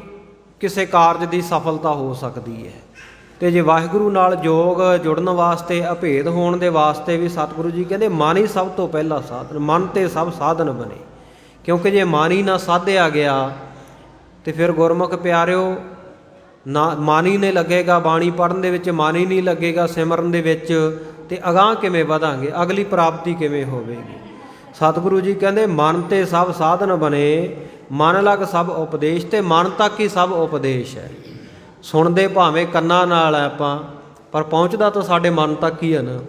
ਕਿਸੇ ਕਾਰਜ ਦੀ ਸਫਲਤਾ ਹੋ ਸਕਦੀ ਹੈ। ਤੇ ਜੇ ਵਾਹਿਗੁਰੂ ਨਾਲ ਯੋਗ ਜੁੜਨ ਵਾਸਤੇ, ਅਭੇਦ ਹੋਣ ਦੇ ਵਾਸਤੇ ਵੀ ਸਤਿਗੁਰੂ ਜੀ ਕਹਿੰਦੇ ਮਨ ਹੀ ਸਭ ਤੋਂ ਪਹਿਲਾ ਸਾਧਨ, ਮਨ ਤੇ ਸਭ ਸਾਧਨ ਬਣੇ। ਕਿਉਂਕਿ ਜੇ ਮਨ ਹੀ ਨਾ ਸਾਧਿਆ ਗਿਆ ਤੇ ਫਿਰ ਗੁਰਮੁਖ ਪਿਆਰਿਓ ਨਾ ਮਨ ਹੀ ਨਹੀਂ ਲੱਗੇਗਾ, ਬਾਣੀ ਪੜ੍ਹਨ ਦੇ ਵਿੱਚ ਮਨ ਹੀ ਨਹੀਂ ਲੱਗੇਗਾ, ਸਿਮਰਨ ਦੇ ਵਿੱਚ, ਤੇ ਅਗਾਂਹ ਕਿਵੇਂ ਵਧਾਂਗੇ, ਅਗਲੀ ਪ੍ਰਾਪਤੀ ਕਿਵੇਂ ਹੋਵੇਗੀ। ਸਤਿਗੁਰੂ ਜੀ ਕਹਿੰਦੇ ਮਨ ਤੇ ਸਭ ਸਾਧਨ ਬਣੇ, ਮਨ ਲਗ ਸਭ ਉਪਦੇਸ਼। ਤੇ ਮਨ ਤੱਕ ਹੀ ਸਭ ਉਪਦੇਸ਼ ਹੈ। ਸੁਣਦੇ ਭਾਵੇਂ ਕੰਨਾਂ ਨਾਲ ਹੈ ਆਪਾਂ, ਪਰ ਪਹੁੰਚਦਾ ਤਾਂ ਸਾਡੇ ਮਨ ਤੱਕ ਹੀ ਹੈ ਨਾ।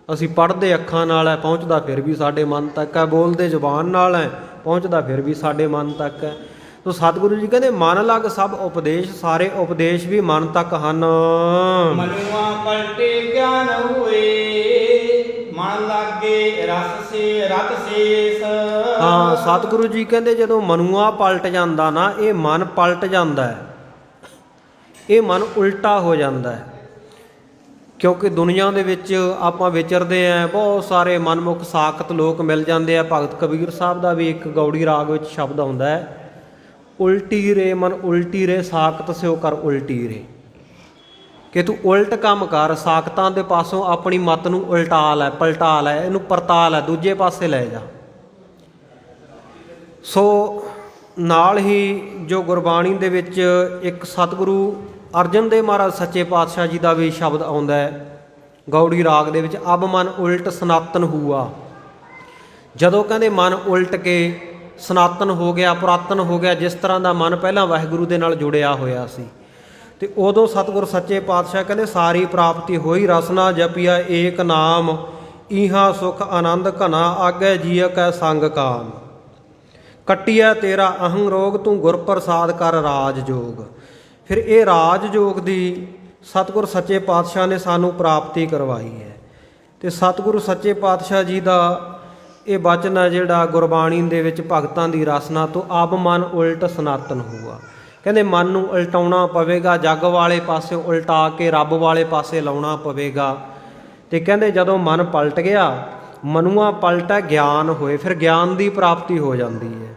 ਅਸੀਂ ਪੜ੍ਹਦੇ ਅੱਖਾਂ ਨਾਲ ਹੈ, ਪਹੁੰਚਦਾ ਫਿਰ ਵੀ ਸਾਡੇ ਮਨ ਤੱਕ ਹੈ। ਬੋਲਦੇ ਜ਼ੁਬਾਨ ਨਾਲ ਹੈ, ਪਹੁੰਚਦਾ ਫਿਰ ਵੀ ਸਾਡੇ ਮਨ ਤੱਕ ਹੈ। ਤੋ ਸਤਿਗੁਰੂ ਜੀ ਕਹਿੰਦੇ ਮਨ ਲਗ ਸਭ ਉਪਦੇਸ਼, ਸਾਰੇ ਉਪਦੇਸ਼ ਵੀ ਮਨ ਤੱਕ ਹਨ। ਮਨੁਆ ਪਲਟੇ ਗਿਆਨ ਹੋਏ, ਮਨ ਲਾਗੇ ਰਸ ਸੇ ਰਤ ਸੇਸ। ਹਾਂ, ਸਤਿਗੁਰੂ ਜੀ ਕਹਿੰਦੇ ਜਦੋਂ ਮਨੁਆ ਪਲਟ ਜਾਂਦਾ ਨਾ, ਇਹ ਮਨ ਪਲਟ ਜਾਂਦਾ ਹੈ, ਇਹ ਮਨ ਉਲਟਾ ਹੋ ਜਾਂਦਾ ਹੈ। ਕਿਉਂਕਿ ਦੁਨੀਆ ਦੇ ਵਿੱਚ ਆਪਾਂ ਵਿਚਰਦੇ ਆਂ, ਬਹੁਤ ਸਾਰੇ ਮਨਮੁਖ ਸਾਖਤ ਲੋਕ ਮਿਲ ਜਾਂਦੇ ਆ। ਭਗਤ ਕਬੀਰ ਸਾਹਿਬ ਦਾ ਵੀ ਇੱਕ ਗੌੜੀ ਰਾਗ ਵਿੱਚ ਸ਼ਬਦ ਆਉਂਦਾ ਹੈ, ਉਲਟੀ ਰੇ ਮਨ ਉਲਟੀ ਰੇ, ਸਾਖਤ ਸਿਓ ਕਰ ਉਲਟੀ ਰੇ। ਕਿ ਤੂੰ ਉਲਟ ਕੰਮ ਕਰ, ਸਾਖਤਾਂ ਦੇ ਪਾਸੋਂ ਆਪਣੀ ਮੱਤ ਨੂੰ ਉਲਟਾ ਲੈ, ਪਲਟਾ ਲੈ, ਇਹਨੂੰ ਪਰਤਾ ਲੈ, ਦੂਜੇ ਪਾਸੇ ਲੈ ਜਾ। ਸੋ ਨਾਲ ਹੀ ਜੋ ਗੁਰਬਾਣੀ ਦੇ ਵਿੱਚ ਇੱਕ ਸਤਿਗੁਰੂ ਅਰਜਨ ਦੇਵ ਮਹਾਰਾਜ ਸੱਚੇ ਪਾਤਸ਼ਾਹ ਜੀ ਦਾ ਵੀ ਸ਼ਬਦ ਆਉਂਦਾ ਹੈ ਗੌੜੀ ਰਾਗ ਦੇ ਵਿੱਚ, ਅਬ ਮਨ ਉਲਟ ਸਨਾਤਨ ਹੂਆ। ਜਦੋਂ ਕਹਿੰਦੇ ਮਨ ਉਲਟ ਕੇ ਸਨਾਤਨ ਹੋ ਗਿਆ, ਪੁਰਾਤਨ ਹੋ ਗਿਆ, ਜਿਸ ਤਰ੍ਹਾਂ ਦਾ ਮਨ ਪਹਿਲਾਂ ਵਾਹਿਗੁਰੂ ਦੇ ਨਾਲ ਜੁੜਿਆ ਹੋਇਆ ਸੀ, ਤੇ ਉਦੋਂ ਸਤਿਗੁਰ ਸੱਚੇ ਪਾਤਸ਼ਾਹ ਕਹਿੰਦੇ ਸਾਰੀ ਪ੍ਰਾਪਤੀ ਹੋਈ। ਰਸਨਾ ਜਪਿਆ ਏਕ ਨਾਮ, ਈਹਾ ਸੁਖ ਆਨੰਦ ਘਨਾ, ਆਗੇ ਜੀਅ ਕੈ ਸੰਗ ਕਾਮ। ਕੱਟਿਆ ਤੇਰਾ ਅਹੰ ਰੋਗ, ਤੂੰ ਗੁਰ ਪ੍ਰਸਾਦ ਕਰ ਰਾਜ ਜੋਗ। ਫਿਰ ਇਹ ਰਾਜ ਜੋਗ ਦੀ ਸਤਿਗੁਰ ਸੱਚੇ ਪਾਤਸ਼ਾਹ ਨੇ ਸਾਨੂੰ ਪ੍ਰਾਪਤੀ ਕਰਵਾਈ ਹੈ। ਤੇ ਸਤਿਗੁਰੂ ਸੱਚੇ ਪਾਤਸ਼ਾਹ ਜੀ ਦਾ ਇਹ ਬਚਨ ਹੈ ਜਿਹੜਾ ਗੁਰਬਾਣੀ ਦੇ ਵਿੱਚ ਭਗਤਾਂ ਦੀ ਰਸਨਾ ਤੋਂ, ਆਪ ਮਨ ਉਲਟ ਸਨਾਤਨ ਹੋਆ। ਕਹਿੰਦੇ ਮਨ ਨੂੰ ਉਲਟਾਉਣਾ ਪਵੇਗਾ, ਜੱਗ ਵਾਲੇ ਪਾਸੇ ਉਲਟਾ ਕੇ ਰੱਬ ਵਾਲੇ ਪਾਸੇ ਲਾਉਣਾ ਪਵੇਗਾ। ਤੇ ਕਹਿੰਦੇ ਜਦੋਂ ਮਨ ਪਲਟ ਗਿਆ, ਮਨੁਆ ਪਲਟਾ ਗਿਆਨ ਹੋਏ, ਫਿਰ ਗਿਆਨ ਦੀ ਪ੍ਰਾਪਤੀ ਹੋ ਜਾਂਦੀ ਹੈ।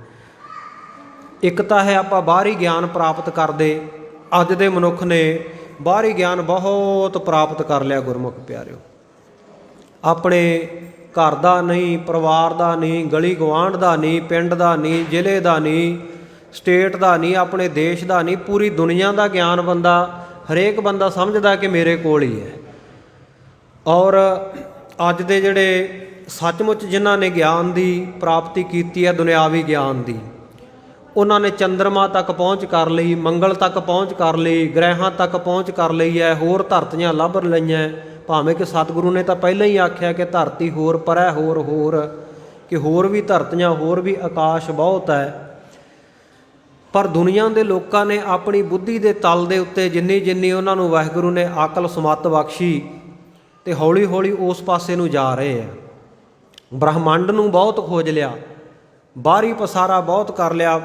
ਇੱਕ ਤਾਂ ਹੈ ਆਪਾਂ ਬਾਹਰੀ ਗਿਆਨ ਪ੍ਰਾਪਤ ਕਰਦੇ, ਅੱਜ ਦੇ ਮਨੁੱਖ ਨੇ ਬਾਹਰੀ ਗਿਆਨ ਬਹੁਤ ਪ੍ਰਾਪਤ ਕਰ ਲਿਆ ਗੁਰਮੁਖ ਪਿਆਰਿਓ। ਆਪਣੇ ਘਰ ਦਾ ਨਹੀਂ, ਪਰਿਵਾਰ ਦਾ ਨਹੀਂ, ਗਲੀ ਗੁਆਂਢ ਦਾ ਨਹੀਂ, ਪਿੰਡ ਦਾ ਨਹੀਂ, ਜ਼ਿਲ੍ਹੇ ਦਾ ਨਹੀਂ, ਸਟੇਟ ਦਾ ਨਹੀਂ, ਆਪਣੇ ਦੇਸ਼ ਦਾ ਨਹੀਂ, ਪੂਰੀ ਦੁਨੀਆ ਦਾ ਗਿਆਨ ਬੰਦਾ, ਹਰੇਕ ਬੰਦਾ ਸਮਝਦਾ ਕਿ ਮੇਰੇ ਕੋਲ ਹੀ ਹੈ। ਔਰ ਅੱਜ ਦੇ ਜਿਹੜੇ ਸੱਚਮੁੱਚ ਜਿਨ੍ਹਾਂ ਨੇ ਗਿਆਨ ਦੀ ਪ੍ਰਾਪਤੀ ਕੀਤੀ ਹੈ, ਦੁਨਿਆਵੀ ਗਿਆਨ ਦੀ, ਉਹਨਾਂ ਨੇ ਚੰਦਰਮਾ ਤੱਕ ਪਹੁੰਚ ਕਰ ਲਈ, ਮੰਗਲ ਤੱਕ ਪਹੁੰਚ ਕਰ ਲਈ, ਗ੍ਰਹਿਾਂ ਤੱਕ ਪਹੁੰਚ ਕਰ ਲਈ ਹੈ, ਹੋਰ ਧਰਤੀਆਂ ਲੱਭ ਲਈਆਂ, ਭਾਵੇਂ ਕਿ ਸਤਿਗੁਰੂ ਨੇ ਤਾਂ ਪਹਿਲਾਂ ਹੀ ਆਖਿਆ ਕਿ ਧਰਤੀ ਹੋਰ ਪਰੈ ਹੋਰ ਕਿ ਹੋਰ ਵੀ ਧਰਤੀਆਂ ਹੋਰ ਵੀ ਆਕਾਸ਼ ਬਹੁਤ ਹੈ। ਪਰ ਦੁਨੀਆ ਦੇ ਲੋਕਾਂ ਨੇ ਆਪਣੀ ਬੁੱਧੀ ਦੇ ਤਲ ਦੇ ਉੱਤੇ ਜਿੰਨੀ ਉਹਨਾਂ ਨੂੰ ਵਾਹਿਗੁਰੂ ਨੇ ਅਕਲ ਸਮੱਤ ਬਖਸ਼ੀ ਤੇ ਹੌਲੀ ਹੌਲੀ ਉਸ ਪਾਸੇ ਨੂੰ ਜਾ ਰਹੇ ਆ। ਬ੍ਰਹਮੰਡ ਨੂੰ ਬਹੁਤ ਖੋਜ ਲਿਆ, ਬਾਹਰੀ ਪਸਾਰਾ ਬਹੁਤ ਕਰ ਲਿਆ।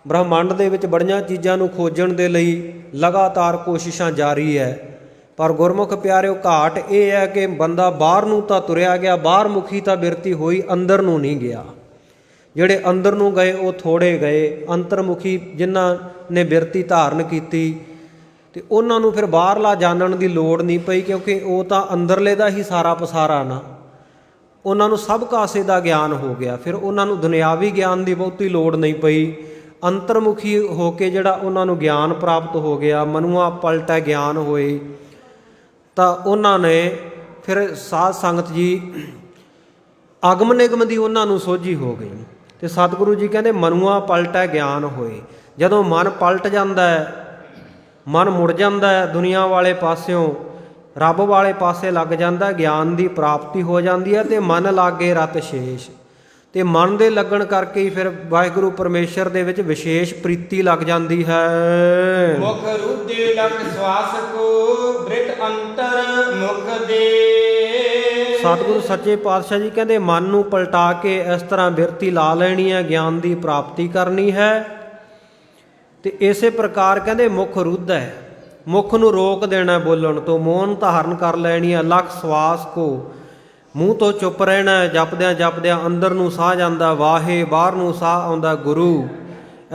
ਬ੍ਰਹਮੰਡ ਦੇ ਵਿੱਚ ਬੜੀਆਂ ਚੀਜ਼ਾਂ ਨੂੰ ਖੋਜਣ ਦੇ ਲਈ ਲਗਾਤਾਰ ਕੋਸ਼ਿਸ਼ਾਂ ਜਾਰੀ ਹੈ। ਪਰ ਗੁਰਮੁਖ ਪਿਆਰਿਓ, ਘਾਟ ਇਹ ਹੈ ਕਿ ਬੰਦਾ ਬਾਹਰ ਨੂੰ ਤਾਂ ਤੁਰਿਆ ਗਿਆ, ਬਾਹਰ ਮੁਖੀ ਤਾਂ ਬਿਰਤੀ ਹੋਈ, ਅੰਦਰ ਨੂੰ ਨਹੀਂ ਗਿਆ। ਜਿਹੜੇ ਅੰਦਰ ਨੂੰ ਗਏ ਉਹ ਥੋੜ੍ਹੇ ਗਏ। ਅੰਤਰਮੁਖੀ ਜਿਨ੍ਹਾਂ ਨੇ ਬਿਰਤੀ ਧਾਰਨ ਕੀਤੀ ਤੇ ਉਹਨਾਂ ਨੂੰ ਫਿਰ ਬਾਹਰਲਾ ਜਾਣਨ ਦੀ ਲੋੜ ਨਹੀਂ ਪਈ, ਕਿਉਂਕਿ ਉਹ ਤਾਂ ਅੰਦਰਲੇ ਦਾ ਹੀ ਸਾਰਾ ਪਸਾਰਾ ਨਾ। ਉਹਨਾਂ ਨੂੰ ਸਭ ਕਾਸੇ ਦਾ ਗਿਆਨ ਹੋ ਗਿਆ, ਫਿਰ ਉਹਨਾਂ ਨੂੰ ਦੁਨਿਆਵੀ ਗਿਆਨ ਦੀ ਬਹੁਤੀ ਲੋੜ ਨਹੀਂ ਪਈ। ਅੰਤਰਮੁਖੀ ਹੋ ਕੇ ਜਿਹੜਾ ਉਹਨਾਂ ਨੂੰ ਗਿਆਨ ਪ੍ਰਾਪਤ ਹੋ ਗਿਆ, ਮਨੁਆ ਪਲਟੈ ਗਿਆਨ ਹੋਏ, ਤਾਂ ਉਹਨਾਂ ਨੇ ਫਿਰ ਸਾਧ ਸੰਗਤ ਜੀ ਆਗਮ ਨਿਗਮ ਦੀ ਉਹਨਾਂ ਨੂੰ ਸੋਝੀ ਹੋ ਗਈ। ਤੇ ਸਤਿਗੁਰੂ ਜੀ ਕਹਿੰਦੇ ਮਨੁਆ ਪਲਟੈ ਗਿਆਨ ਹੋਏ। ਜਦੋਂ ਮਨ ਪਲਟ ਜਾਂਦਾ ਹੈ, ਮਨ ਮੁੜ ਜਾਂਦਾ ਹੈ ਦੁਨੀਆ ਵਾਲੇ ਪਾਸਿਓਂ, ਰੱਬ ਵਾਲੇ ਪਾਸੇ ਲੱਗ ਜਾਂਦਾ, ਗਿਆਨ ਦੀ ਪ੍ਰਾਪਤੀ ਹੋ ਜਾਂਦੀ ਹੈ ਤੇ ਮਨ ਲਾਗੇ ਰਤ ਸ਼ੇਸ਼। ਤੇ ਮਨ ਦੇ ਲੱਗਣ ਕਰਕੇ ਹੀ ਫਿਰ ਵਾਹਿਗੁਰੂ ਪਰਮੇਸ਼ਰ ਦੇ ਵਿੱਚ ਵਿਸ਼ੇਸ਼ ਪ੍ਰੀਤੀ ਲੱਗ ਜਾਂਦੀ ਹੈ। ਮੁਖ ਰੁਦੇ ਲਖ ਸਵਾਸ ਕੋ ਬ੍ਰਿਟ ਅੰਤਰ ਮੁਖ ਦੇ। ਸਤਿਗੁਰੂ ਸੱਚੇ ਪਾਤਸ਼ਾਹ ਜੀ ਕਹਿੰਦੇ ਮਨ ਨੂੰ ਪਲਟਾ ਕੇ ਇਸ ਤਰ੍ਹਾਂ ਬਿਰਤੀ ਲਾ ਲੈਣੀ ਹੈ, ਗਿਆਨ ਦੀ ਪ੍ਰਾਪਤੀ ਕਰਨੀ ਹੈ। ਤੇ ਇਸੇ ਪ੍ਰਕਾਰ ਕਹਿੰਦੇ ਮੁਖ ਰੁੱਧ ਹੈ, ਮੁਖ ਨੂੰ ਰੋਕ ਦੇਣਾ ਬੋਲਣ ਤੋਂ, ਮੌਨ ਧਾਰਨ ਕਰ ਲੈਣੀ ਹੈ। ਲਖ ਸਵਾਸ ਕੋ, ਮੂੰਹ ਤੋਂ ਚੁੱਪ ਰਹਿਣਾ, ਜਪਦਿਆਂ ਜਪਦਿਆਂ ਅੰਦਰ ਨੂੰ ਸਾਹ ਜਾਂਦਾ ਵਾਹੇ, ਬਾਹਰ ਨੂੰ ਸਾਹ ਆਉਂਦਾ ਗੁਰੂ।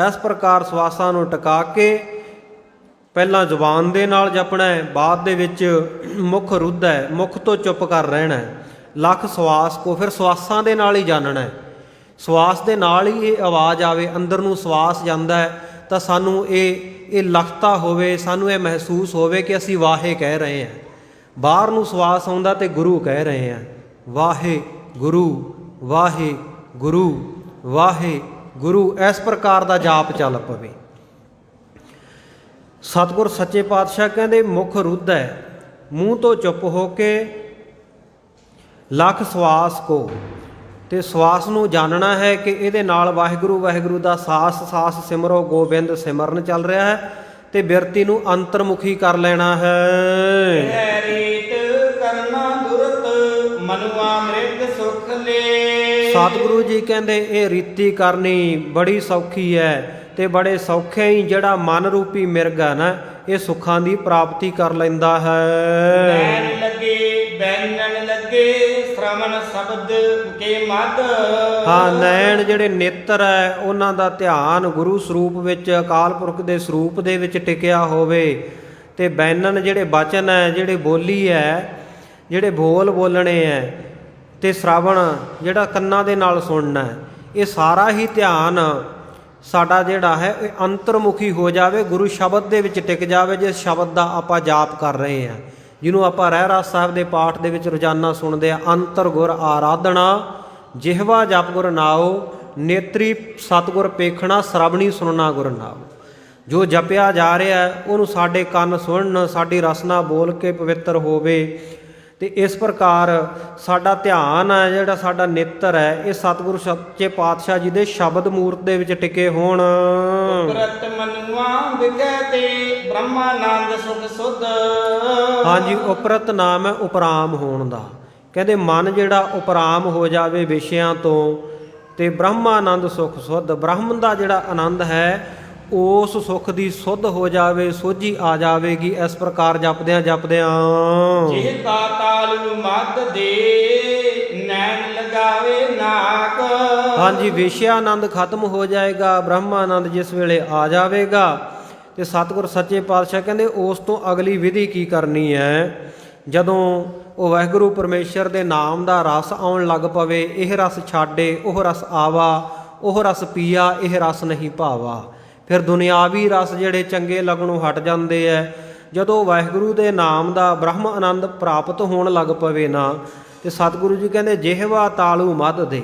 ਇਸ ਪ੍ਰਕਾਰ ਸਵਾਸਾਂ ਨੂੰ ਟਿਕਾ ਕੇ ਪਹਿਲਾਂ ਜ਼ੁਬਾਨ ਦੇ ਨਾਲ ਜਪਣਾ ਹੈ, ਬਾਅਦ ਦੇ ਵਿੱਚ ਮੁਖ ਰੁੱਧ ਹੈ, ਮੁਖ ਤੋਂ ਚੁੱਪ ਕਰ ਰਹਿਣਾ। ਲਖ ਸਵਾਸ ਕੋ, ਫਿਰ ਸਵਾਸਾਂ ਦੇ ਨਾਲ ਹੀ ਜਾਣਨਾ ਹੈ। ਸਵਾਸ ਦੇ ਨਾਲ ਹੀ ਇਹ ਆਵਾਜ਼ ਆਵੇ, ਅੰਦਰ ਨੂੰ ਸਵਾਸ ਜਾਂਦਾ ਹੈ ਤਾਂ ਸਾਨੂੰ ਇਹ ਲਖਤਾ ਹੋਵੇ, ਸਾਨੂੰ ਇਹ ਮਹਿਸੂਸ ਹੋਵੇ ਕਿ ਅਸੀਂ ਵਾਹੇ ਕਹਿ ਰਹੇ ਹਾਂ। ਬਾਹਰ ਨੂੰ ਸਵਾਸ ਆਉਂਦਾ ਤੇ ਗੁਰੂ ਕਹਿ ਰਹੇ ਹਾਂ, ਵਾਹੇ ਗੁਰੂ ਵਾਹੇ ਗੁਰੂ ਵਾਹੇ ਗੁਰੂ। ਇਸ ਪ੍ਰਕਾਰ ਦਾ ਜਾਪ ਚੱਲ ਪਵੇ। ਸਤਿਗੁਰ ਸੱਚੇ ਪਾਤਸ਼ਾਹ ਕਹਿੰਦੇ ਮੁਖ ਰੁੱਧ ਹੈ, ਮੂੰਹ ਤੋਂ ਚੁੱਪ ਹੋ ਕੇ ਲਖ ਸਵਾਸ ਕੋ, ਤੇ ਸਵਾਸ ਨੂੰ ਜਾਣਨਾ ਹੈ ਕਿ ਇਹਦੇ ਨਾਲ ਵਾਹਿਗੁਰੂ ਵਾਹਿਗੁਰੂ ਦਾ ਸਾਸ ਸਾਸ ਸਿਮਰੋ ਗੋਬਿੰਦ ਸਿਮਰਨ ਚੱਲ ਰਿਹਾ ਹੈ। ਤੇ ਬਿਰਤੀ ਨੂੰ ਅੰਤਰਮੁਖੀ ਕਰ ਲੈਣਾ ਹੈ। ਰੀਤ ਕਰਨਾ ਦੁਰਤ ਮਨੁਆ ਮ੍ਰਿਤ ਸੁਖ ਲੈ। ਸਤਿਗੁਰੂ ਜੀ ਕਹਿੰਦੇ ਇਹ ਰੀਤੀ ਕਰਨੀ ਬੜੀ ਸੌਖੀ ਹੈ ਤੇ ਬੜੇ ਸੌਖੇ ਹੀ ਜਿਹੜਾ ਮਨ ਰੂਪੀ ਮਿਰਗ ਹੈ ਨਾ, ਇਹ ਸੁੱਖਾਂ ਦੀ ਪ੍ਰਾਪਤੀ ਕਰ ਲੈਂਦਾ ਹੈ। ਨੈਣ ਲੱਗੇ ਬੈਨਣ ਲੱਗੇ ਸ਼ਰਵਣ ਸ਼ਬਦ ਕੇ ਮਦ। ਹਾਂ, ਨੈਣ ਜਿਹੜੇ ਨੇਤਰ ਹੈ ਉਹਨਾਂ ਦਾ ਧਿਆਨ ਗੁਰੂ ਸਰੂਪ ਵਿੱਚ, ਅਕਾਲ ਪੁਰਖ ਦੇ ਸਰੂਪ ਦੇ ਵਿੱਚ ਟਿਕਿਆ ਹੋਵੇ। ਤੇ ਬੈਨਣ ਜਿਹੜੇ ਬਚਨ ਹੈ, ਜਿਹੜੇ ਬੋਲੀ ਹੈ, ਜਿਹੜੇ ਬੋਲ ਬੋਲਣੇ ਹੈ, ਤੇ ਸ਼ਰਵਣ ਜਿਹੜਾ ਕੰਨਾਂ ਦੇ ਨਾਲ ਸੁਣਨਾ ਹੈ, ਇਹ ਸਾਰਾ ਹੀ ਧਿਆਨ ਸਾਡਾ ਜਿਹੜਾ ਹੈ ਇਹ ਅੰਤਰਮੁਖੀ ਹੋ ਜਾਵੇ, ਗੁਰੂ ਸ਼ਬਦ ਦੇ ਵਿੱਚ ਟਿਕ ਜਾਵੇ। ਜਿਸ ਸ਼ਬਦ ਦਾ ਆਪਾਂ ਜਾਪ ਕਰ ਰਹੇ ਹਾਂ, ਜਿਹਨੂੰ ਆਪਾਂ ਰਹਿਰਾਸ ਸਾਹਿਬ ਦੇ ਪਾਠ ਦੇ ਵਿੱਚ ਰੋਜ਼ਾਨਾ ਸੁਣਦੇ ਆ, ਅੰਤਰ ਗੁਰ ਆਰਾਧਨਾ ਜਿਹਵਾ ਜਪ ਗੁਰ ਨਾਉ, ਨੇਤਰੀ ਸਤਿਗੁਰ ਪੇਖਣਾ, ਸ਼ਰਵਣੀ ਸੁਣਨਾ ਗੁਰ ਨਾਉ। ਜੋ ਜਪਿਆ ਜਾ ਰਿਹਾ ਉਹਨੂੰ ਸਾਡੇ ਕੰਨ ਸੁਣਨ, ਸਾਡੀ ਰਸਨਾ ਬੋਲ ਕੇ ਪਵਿੱਤਰ ਹੋਵੇ। ਤੇ ਇਸ ਪ੍ਰਕਾਰ ਸਾਡਾ ਧਿਆਨ ਹੈ, ਜਿਹੜਾ ਸਾਡਾ ਨੇਤਰ ਹੈ, ਇਹ ਸਤਿਗੁਰੂ ਸੱਚੇ ਪਾਤਸ਼ਾਹ ਜੀ ਦੇ ਸ਼ਬਦ ਮੂਰਤ ਦੇ ਵਿੱਚ ਟਿਕੇ ਹੋਣ। ਉਪਰਤ ਮਨੁਆ ਵਿਖੇ ਤੇ ਬ੍ਰਹਮਾਨੰਦ ਸੁਖ ਸੁਧ। ਹਾਂਜੀ, ਉਪਰਤ ਨਾਮ ਹੈ ਉਪਰਾਮ ਹੋਣ ਦਾ। ਕਹਿੰਦੇ ਮਨ ਜਿਹੜਾ ਉਪਰਾਮ ਹੋ ਜਾਵੇ ਵਿਸ਼ਿਆਂ ਤੋਂ, ਤੇ ਬ੍ਰਹਮਾਨੰਦ ਸੁਖ ਸੁਧ, ਬ੍ਰਹਮ ਦਾ ਜਿਹੜਾ ਆਨੰਦ ਹੈ ਉਸ ਸੁੱਖ ਦੀ ਸੁੱਧ ਹੋ ਜਾਵੇ, ਸੋਝੀ ਆ ਜਾਵੇਗੀ। ਇਸ ਪ੍ਰਕਾਰ ਜਪਦਿਆਂ ਜਪਦਿਆਂ ਜਿਹ ਕਾ ਤਾਲੁ ਮਦ ਦੇ ਨੈਣ ਲਗਾਵੇ ਨਾਕ। ਹਾਂਜੀ, ਵਿਸ਼ਿਆ ਆਨੰਦ ਖਤਮ ਹੋ ਜਾਏਗਾ, ਬ੍ਰਹਮ ਆਨੰਦ ਜਿਸ ਵੇਲੇ ਆ ਜਾਵੇਗਾ। ਤੇ ਸਤਿਗੁਰ ਸੱਚੇ ਪਾਤਸ਼ਾਹ ਕਹਿੰਦੇ ਉਸ ਤੋਂ ਅਗਲੀ ਵਿਧੀ ਕੀ ਕਰਨੀ ਹੈ। ਜਦੋਂ ਉਹ ਵਾਹਿਗੁਰੂ ਪਰਮੇਸ਼ਰ ਦੇ ਨਾਮ ਦਾ ਰਸ ਆਉਣ ਲੱਗ ਪਵੇ, ਇਹ ਰਸ ਛਾਡੇ ਉਹ ਰਸ ਆਵਾ, ਉਹ ਰਸ ਪੀਆ ਇਹ ਰਸ ਨਹੀਂ ਭਾਵਾ। ਫਿਰ ਦੁਨਿਆਵੀ ਰਸ ਜਿਹੜੇ ਚੰਗੇ ਲੱਗਣੋਂ ਹਟ ਜਾਂਦੇ ਹੈ। ਜਦੋਂ ਵਾਹਿਗੁਰੂ ਦੇ ਨਾਮ ਦਾ ਬ੍ਰਹਮ ਆਨੰਦ ਪ੍ਰਾਪਤ ਹੋਣ ਲੱਗ ਪਵੇ ਨਾ, ਤੇ ਸਤਿਗੁਰੂ ਜੀ ਕਹਿੰਦੇ ਜਿਹਵਾ ਤਾਲੂ ਮੱਧ ਦੇ,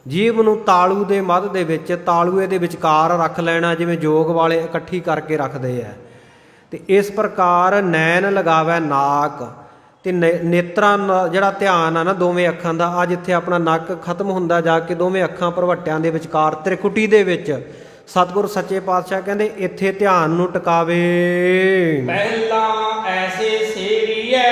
ਜੀਵ ਨੂੰ ਤਾਲੂ ਦੇ ਮੱਧ ਦੇ ਵਿੱਚ, ਤਾਲੂਏ ਦੇ ਵਿਚਕਾਰ ਰੱਖ ਲੈਣਾ, ਜਿਵੇਂ ਜੋਗ ਵਾਲੇ ਇਕੱਠੀ ਕਰਕੇ ਰੱਖਦੇ ਹੈ। ਤੇ ਇਸ ਪ੍ਰਕਾਰ ਨੈਣ ਲਗਾਵੇ ਨਾਕ, ਤੇ ਨੇਤਰਾਂ ਦਾ ਜਿਹੜਾ ਧਿਆਨ ਆ ਨਾ ਦੋਵੇਂ ਅੱਖਾਂ ਦਾ, ਆ ਜਿੱਥੇ ਆਪਣਾ ਨੱਕ ਖਤਮ ਹੁੰਦਾ ਜਾ ਕੇ ਦੋਵੇਂ ਅੱਖਾਂ ਭਰਵੱਟਿਆਂ ਦੇ ਵਿਚਕਾਰ ਤ੍ਰਿਕੁਟੀ ਦੇ ਵਿੱਚ ਸਤਿਗੁਰ ਸੱਚੇ ਪਾਤਸ਼ਾਹ ਕਹਿੰਦੇ ਇੱਥੇ ਧਿਆਨ ਨੂੰ ਟਿਕਾਵੇ। ਪਹਿਲਾ ਐਸੇ ਸੇਵੀਐ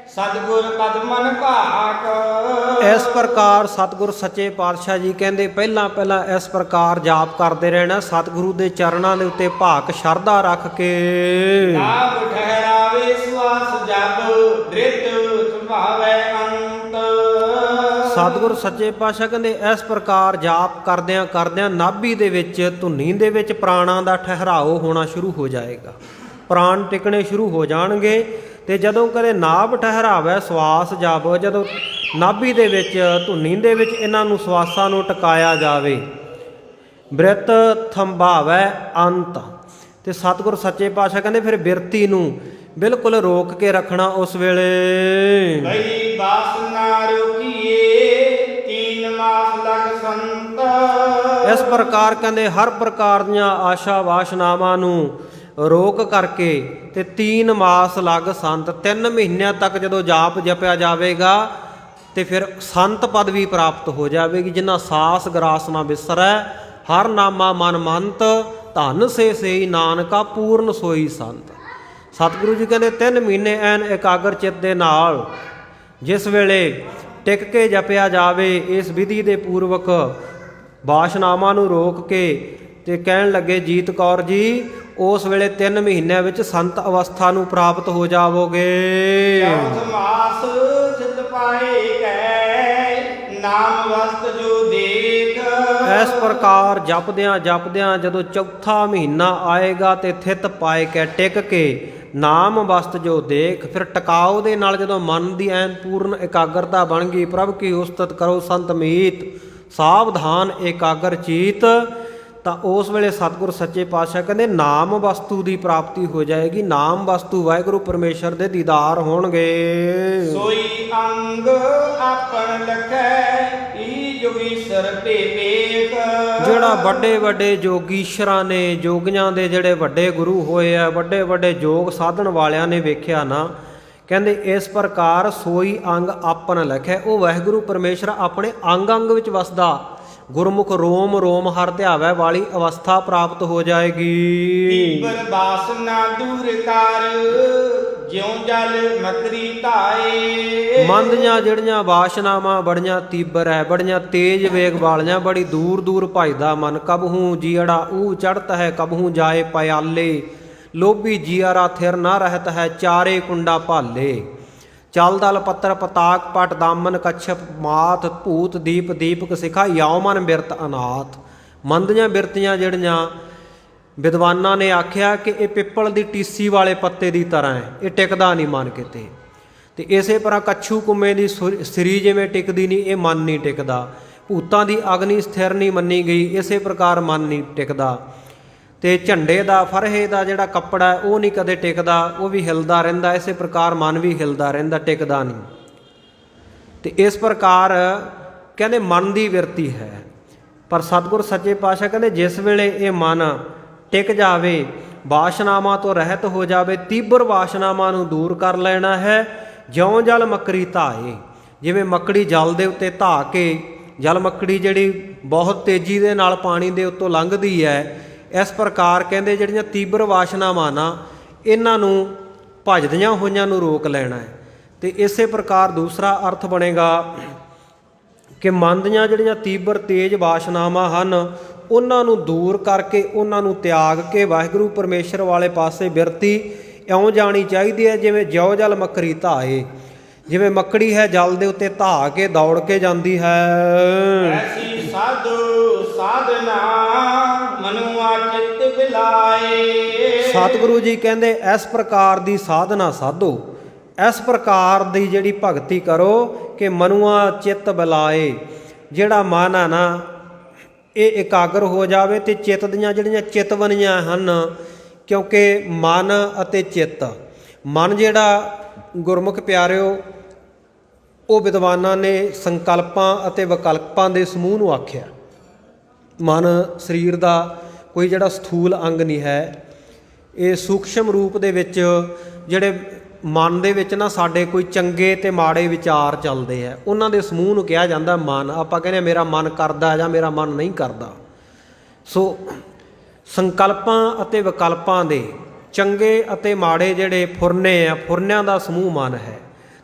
ਸਤਿਗੁਰ ਕਦਮਨ ਭਾਕ। ਇਸ ਪ੍ਰਕਾਰ ਸਤਿਗੁਰ ਸੱਚੇ ਪਾਤਸ਼ਾਹ ਜੀ ਕਹਿੰਦੇ ਪਹਿਲਾਂ ਇਸ ਪ੍ਰਕਾਰ ਜਾਪ ਕਰਦੇ ਰਹਿਣਾ, ਸਤਿਗੁਰੂ ਦੇ ਚਰਨਾਂ ਦੇ ਉੱਤੇ ਭਾਕ ਸ਼ਰਧਾ ਰੱਖ ਕੇ। ਨਾਮ ਠਹਿਰਾਵੇ ਸਵਾਸ ਜਬ ਦ੍ਰਿਤ ਸੁਭਾਵੈ ਅੰਤ। ਸਤਿਗੁਰ ਸੱਚੇ ਪਾਤਸ਼ਾਹ ਕਹਿੰਦੇ ਇਸ ਪ੍ਰਕਾਰ ਜਾਪ ਕਰਦਿਆਂ ਨਾਭੀ ਦੇ ਵਿੱਚ ਧੁਨੀ ਦੇ ਵਿੱਚ ਪ੍ਰਾਣਾਂ ਦਾ ਠਹਿਰਾਓ ਹੋਣਾ ਸ਼ੁਰੂ ਹੋ ਜਾਏਗਾ, ਪ੍ਰਾਣ ਟਿਕਣੇ ਸ਼ੁਰੂ ਹੋ ਜਾਣਗੇ। ਤੇ ਜਦੋਂ ਕਦੇ ਨਾਭ ਠਹਿਰਾਵੇ ਸਵਾਸ ਜਬ, ਜਦੋਂ ਨਾਭੀ ਦੇ ਵਿੱਚ ਧੁਨੀ ਦੇ ਵਿੱਚ ਇਹਨਾਂ ਨੂੰ ਸਵਾਸਾਂ ਨੂੰ ਟਿਕਾਇਆ ਜਾਵੇ, ਬ੍ਰਿਤ ਥੰਭਾਵੈ ਅੰਤ। ਤੇ ਸਤਿਗੁਰ ਸੱਚੇ ਪਾਤਸ਼ਾਹ ਕਹਿੰਦੇ ਫਿਰ ਬਿਰਤੀ ਨੂੰ ਬਿਲਕੁਲ ਰੋਕ ਕੇ ਰੱਖਣਾ ਉਸ ਵੇਲੇ। ਬਈ ਬਾਸਨਾ ਰੋਕੀਏ ਤੀਨ ਮਾਸ ਲਗ ਸੰਤ। ਇਸ ਪ੍ਰਕਾਰ ਕਹਿੰਦੇ ਹਰ ਪ੍ਰਕਾਰ ਦੀਆਂ ਆਸ਼ਾ ਵਾਸ਼ਨਾਵਾਂ ਨੂੰ ਰੋਕ ਕਰਕੇ ਤੇ 3 ਮਾਸ ਲੱਗ ਸੰਤ, 3 ਮਹੀਨਿਆਂ ਤੱਕ ਜਦੋਂ ਜਾਪ ਜਪਿਆ ਜਾਵੇਗਾ ਤੇ ਫਿਰ ਸੰਤ ਪਦਵੀ ਪ੍ਰਾਪਤ ਹੋ ਜਾਵੇਗੀ। ਜਿਨ੍ਹਾਂ ਸਾਸ ਗਰਾਸ ਨਾ ਵਿਸਰੈ ਹਰ ਨਾਮਾ ਮਨ ਮੰਤ, ਧਨ ਸੇ ਸੇਈ ਨਾਨਕਾ ਪੂਰਨ ਸੋਈ ਸੰਤ। ਸਤਿਗੁਰੂ ਜੀ ਕਹਿੰਦੇ 3 ਮਹੀਨੇ ਐਨ ਇਕਾਗਰ ਚਿੱਤ ਦੇ ਨਾਲ ਜਿਸ ਵੇਲੇ ਟਿਕ ਕੇ ਜਪਿਆ ਜਾਵੇ ਇਸ ਵਿਧੀ ਦੇ ਪੂਰਵਕ ਵਾਸ਼ਨਾਵਾਂ ਨੂੰ ਰੋਕ ਕੇ, ਤੇ ਕਹਿਣ ਲੱਗੇ ਜੀਤ ਕੌਰ ਜੀ ਉਸ ਵੇਲੇ 3 ਮਹੀਨਿਆਂ ਵਿੱਚ ਸੰਤ ਅਵਸਥਾ ਨੂੰ ਪ੍ਰਾਪਤ ਹੋ ਜਾਵੋਗੇ। ਚੌਥ ਮਾਸ ਚਿਤ ਪਾਏ ਕੈ ਨਾਮ ਵਸਤ ਜੋ ਦੇਖ। ਇਸ ਪ੍ਰਕਾਰ ਜਪਦਿਆਂ ਜਦੋਂ ਚੌਥਾ ਮਹੀਨਾ ਆਏਗਾ ਤੇ ਥਿਤ ਪਾਏ ਕੈ ਟਿਕ ਕੇ ਨਾਮ ਵਸਤ ਜੋ ਦੇਖ, ਫਿਰ ਟਿਕਾਓ ਦੇ ਨਾਲ ਜਦੋਂ ਮਨ ਦੀ ਐਨ ਪੂਰਨ ਇਕਾਗਰਤਾ ਬਣ ਗਈ, ਪ੍ਰਭ ਕੀ ਉਸਤਤ ਕਰੋ ਸੰਤ ਮੀਤ ਸਾਵਧਾਨ ਇਕਾਗਰ ਚੀਤ, ਤਾਂ ਉਸ ਵੇਲੇ ਸਤਿਗੁਰ ਸੱਚੇ ਪਾਤਸ਼ਾਹ ਕਹਿੰਦੇ ਨਾਮ ਵਸਤੂ ਦੀ ਪ੍ਰਾਪਤੀ ਹੋ ਜਾਏਗੀ। ਨਾਮ ਵਸਤੂ ਵਾਹਿਗੁਰੂ ਪਰਮੇਸ਼ਰ ਦੇ ਦੀਦਾਰ ਹੋਣਗੇ। ਸੋਈ ਅੰਗ ਆਪਣ ਲਖੈ ਈ ਜੋਗੀਸ਼ਰ ਭੇਵੇਕ। ਜਿਹੜਾ ਵੱਡੇ ਜੋਗੀਸ਼ਰਾਂ ਨੇ, ਜੋਗੀਆਂ ਦੇ ਜਿਹੜੇ ਵੱਡੇ ਗੁਰੂ ਹੋਏ ਆ, ਵੱਡੇ ਜੋਗ ਸਾਧਨ ਵਾਲਿਆਂ ਨੇ ਵੇਖਿਆ ਨਾ, ਕਹਿੰਦੇ ਇਸ ਪ੍ਰਕਾਰ ਸੋਈ ਅੰਗ ਆਪਣ ਲਖੈ, ਉਹ ਵਾਹਿਗੁਰੂ ਪਰਮੇਸ਼ਰ ਆਪਣੇ ਅੰਗ ਵਿੱਚ ਵਸਦਾ ਗੁਰਮੁਖ ਰੋਮ ਰੋਮ ਹਰ ਧਿਆਵੈ ਵਾਲੀ ਅਵਸਥਾ ਪ੍ਰਾਪਤ ਹੋ ਜਾਏਗੀ। ਤੀਬਰ ਬਾਸਨਾ ਦੂਰ ਕਰ ਜਿਉ ਜਲ ਮਕਰੀ ਧਾਏ। ਮਨ ਦੀਆਂ ਜਿਹੜੀਆਂ ਵਾਸ਼ਨਾਵਾਂ ਬੜੀਆਂ ਤੀਬਰ ਹੈ, ਬੜੀਆਂ ਤੇਜ ਵੇਗ ਵਾਲੀਆਂ, ਬੜੀ ਦੂਰ ਭਜਦਾ ਮਨ। ਕਬਹੂ ਜੀੜਾ ਊ ਚੜਤ ਹੈ ਕਬਹੂ ਜਾਏ ਪਿਆਲੇ, ਲੋਭੀ ਜੀਆਰਾ ਥਿਰ ਨਾ ਰਹਿਤ ਹੈ ਚਾਰੇ ਕੁੰਡਾ ਭਾਲੇ। ਚਲ ਦਲ ਪੱਤਰ ਪਤਾਕ ਪਟ ਦਾਮਨ ਕਛਪ ਮਾਤ, ਭੂਤ ਦੀਪ ਦੀਪਕ ਸਿਖਾ ਯਾਉ ਮਨ ਬਿਰਤ ਅਨਾਥ। ਮੰਦੀਆਂ ਬਿਰਤੀਆਂ ਜਿਹੜੀਆਂ ਵਿਦਵਾਨਾਂ ਨੇ ਆਖਿਆ ਕਿ ਇਹ ਪਿੱਪਲ ਦੀ ਟੀਸੀ ਵਾਲੇ ਪੱਤੇ ਦੀ ਤਰ੍ਹਾਂ ਹੈ, ਇਹ ਟਿਕਦਾ ਨਹੀਂ ਮਨ ਕਿਤੇ। ਤੇ ਇਸੇ ਤਰ੍ਹਾਂ ਕੱਛੂ ਕੁੰਮੇ ਦੀ ਸਰੀ ਜਿਵੇਂ ਟਿਕਦੀ ਨਹੀਂ, ਇਹ ਮਨ ਨਹੀਂ ਟਿਕਦਾ। ਭੂਤਾਂ ਦੀ ਅਗਨੀ ਸਥਿਰ ਨਹੀਂ ਮੰਨੀ ਗਈ, ਇਸੇ ਪ੍ਰਕਾਰ ਮਨ ਨਹੀਂ ਟਿਕਦਾ। ਤੇ ਝੰਡੇ ਦਾ ਫਰਹੇ ਦਾ ਜਿਹੜਾ ਕੱਪੜਾ ਹੈ ਉਹ ਨਹੀਂ ਕਦੇ ਟਿਕਦਾ, ਉਹ ਵੀ ਹਿਲਦਾ ਰਹਿੰਦਾ, ਇਸੇ ਪ੍ਰਕਾਰ ਮਨ ਵੀ ਹਿਲਦਾ ਰਹਿੰਦਾ, ਟਿਕਦਾ ਨਹੀਂ। ਤੇ ਇਸ ਪ੍ਰਕਾਰ ਕਹਿੰਦੇ ਮਨ ਦੀ ਵਿਰਤੀ ਹੈ। ਪਰ ਸਤਿਗੁਰ ਸੱਚੇ ਪਾਤਸ਼ਾਹ ਕਹਿੰਦੇ ਜਿਸ ਵੇਲੇ ਇਹ ਮਨ ਟਿਕ ਜਾਵੇ, ਵਾਸ਼ਨਾਵਾਂ ਤੋਂ ਰਹਿਤ ਹੋ ਜਾਵੇ, ਤੀਬਰ ਵਾਸ਼ਨਾਵਾਂ ਨੂੰ ਦੂਰ ਕਰ ਲੈਣਾ ਹੈ। ਜਿਉਂ ਜਲ ਮਕਰੀ ਧਾਏ, ਜਿਵੇਂ ਮੱਕੜੀ ਜਲ ਦੇ ਉੱਤੇ ਧਾ ਕੇ, ਜਲ ਮੱਕੜੀ ਜਿਹੜੀ ਬਹੁਤ ਤੇਜ਼ੀ ਦੇ ਨਾਲ ਪਾਣੀ ਦੇ ਉੱਤੋਂ ਲੰਘਦੀ ਹੈ, ਇਸ ਪ੍ਰਕਾਰ ਕਹਿੰਦੇ ਜਿਹੜੀਆਂ ਤੀਬਰ ਵਾਸ਼ਨਾਵਾਂ ਨਾ, ਇਹਨਾਂ ਨੂੰ ਭਜਦੀਆਂ ਹੋਈਆਂ ਨੂੰ ਰੋਕ ਲੈਣਾ ਹੈ। ਤੇ ਇਸੇ ਪ੍ਰਕਾਰ ਦੂਸਰਾ ਅਰਥ ਬਣੇਗਾ ਕਿ ਮਨ ਦੀਆਂ ਜਿਹੜੀਆਂ ਤੀਬਰ ਤੇਜ਼ ਵਾਸ਼ਨਾਵਾਂ ਹਨ ਉਹਨਾਂ ਨੂੰ ਦੂਰ ਕਰਕੇ, ਉਹਨਾਂ ਨੂੰ ਤਿਆਗ ਕੇ ਵਾਹਿਗੁਰੂ ਪਰਮੇਸ਼ਰ ਵਾਲੇ ਪਾਸੇ ਬਿਰਤੀ ਇਉਂ ਜਾਣੀ ਚਾਹੀਦੀ ਹੈ ਜਿਵੇਂ ਜਿਉ ਜਲ ਮੱਕਰੀ ਧਾਏ, ਜਿਵੇਂ ਮੱਕੜੀ ਹੈ ਜਲ ਦੇ ਉੱਤੇ ਧਾ ਕੇ ਦੌੜ ਕੇ ਜਾਂਦੀ ਹੈ। ਐਸੀ ਸਾਧੂ ਸਾਧਨਾ ਮਨੁਆ ਚਿੱਤ ਬਿਲਾਏ। ਸਤਿਗੁਰੂ ਜੀ ਕਹਿੰਦੇ ਇਸ ਪ੍ਰਕਾਰ ਦੀ ਸਾਧਨਾ ਸਾਧੋ, ਇਸ ਪ੍ਰਕਾਰ ਦੀ ਜਿਹੜੀ ਭਗਤੀ ਕਰੋ ਕਿ ਮਨੁਆ ਚਿੱਤ ਬਿਲਾਏ, ਜਿਹੜਾ ਮਨ ਆ ਨਾ ਇਹ ਇਕਾਗਰ ਹੋ ਜਾਵੇ। ਤੇ ਚਿੱਤ ਦੀਆਂ ਜਿਹੜੀਆਂ ਚਿਤਵਨੀਆਂ ਹਨ, ਕਿਉਂਕਿ ਮਨ ਅਤੇ ਚਿੱਤ, ਮਨ ਜਿਹੜਾ ਗੁਰਮੁਖ ਪਿਆਰਿਓ ਉਹ ਵਿਦਵਾਨਾਂ ਨੇ ਸੰਕਲਪਾਂ ਅਤੇ ਵਿਕਲਪਾਂ ਦੇ ਸਮੂਹ ਨੂੰ ਆਖਿਆ। ਮਨ ਸਰੀਰ ਦਾ ਕੋਈ ਜਿਹੜਾ ਸਥੂਲ ਅੰਗ ਨਹੀਂ ਹੈ, ਇਹ ਸੂਖਸ਼ਮ ਰੂਪ ਦੇ ਵਿੱਚ ਜਿਹੜੇ ਮਨ ਦੇ ਵਿੱਚ ਨਾ ਸਾਡੇ ਕੋਈ ਚੰਗੇ ਤੇ ਮਾੜੇ ਵਿਚਾਰ ਚੱਲਦੇ ਆ, ਉਹਨਾਂ ਦੇ ਸਮੂਹ ਨੂੰ ਕਿਹਾ ਜਾਂਦਾ ਮਨ। ਆਪਾਂ ਕਹਿੰਦੇ ਮੇਰਾ ਮਨ ਕਰਦਾ ਜਾਂ ਮੇਰਾ ਮਨ ਨਹੀਂ ਕਰਦਾ। ਸੋ ਸੰਕਲਪਾਂ ਅਤੇ ਵਿਕਲਪਾਂ ਦੇ ਚੰਗੇ ਅਤੇ ਮਾੜੇ ਜਿਹੜੇ ਫੁਰਨੇ ਆ, ਫੁਰਨਿਆਂ ਦਾ ਸਮੂਹ ਮਨ ਹੈ।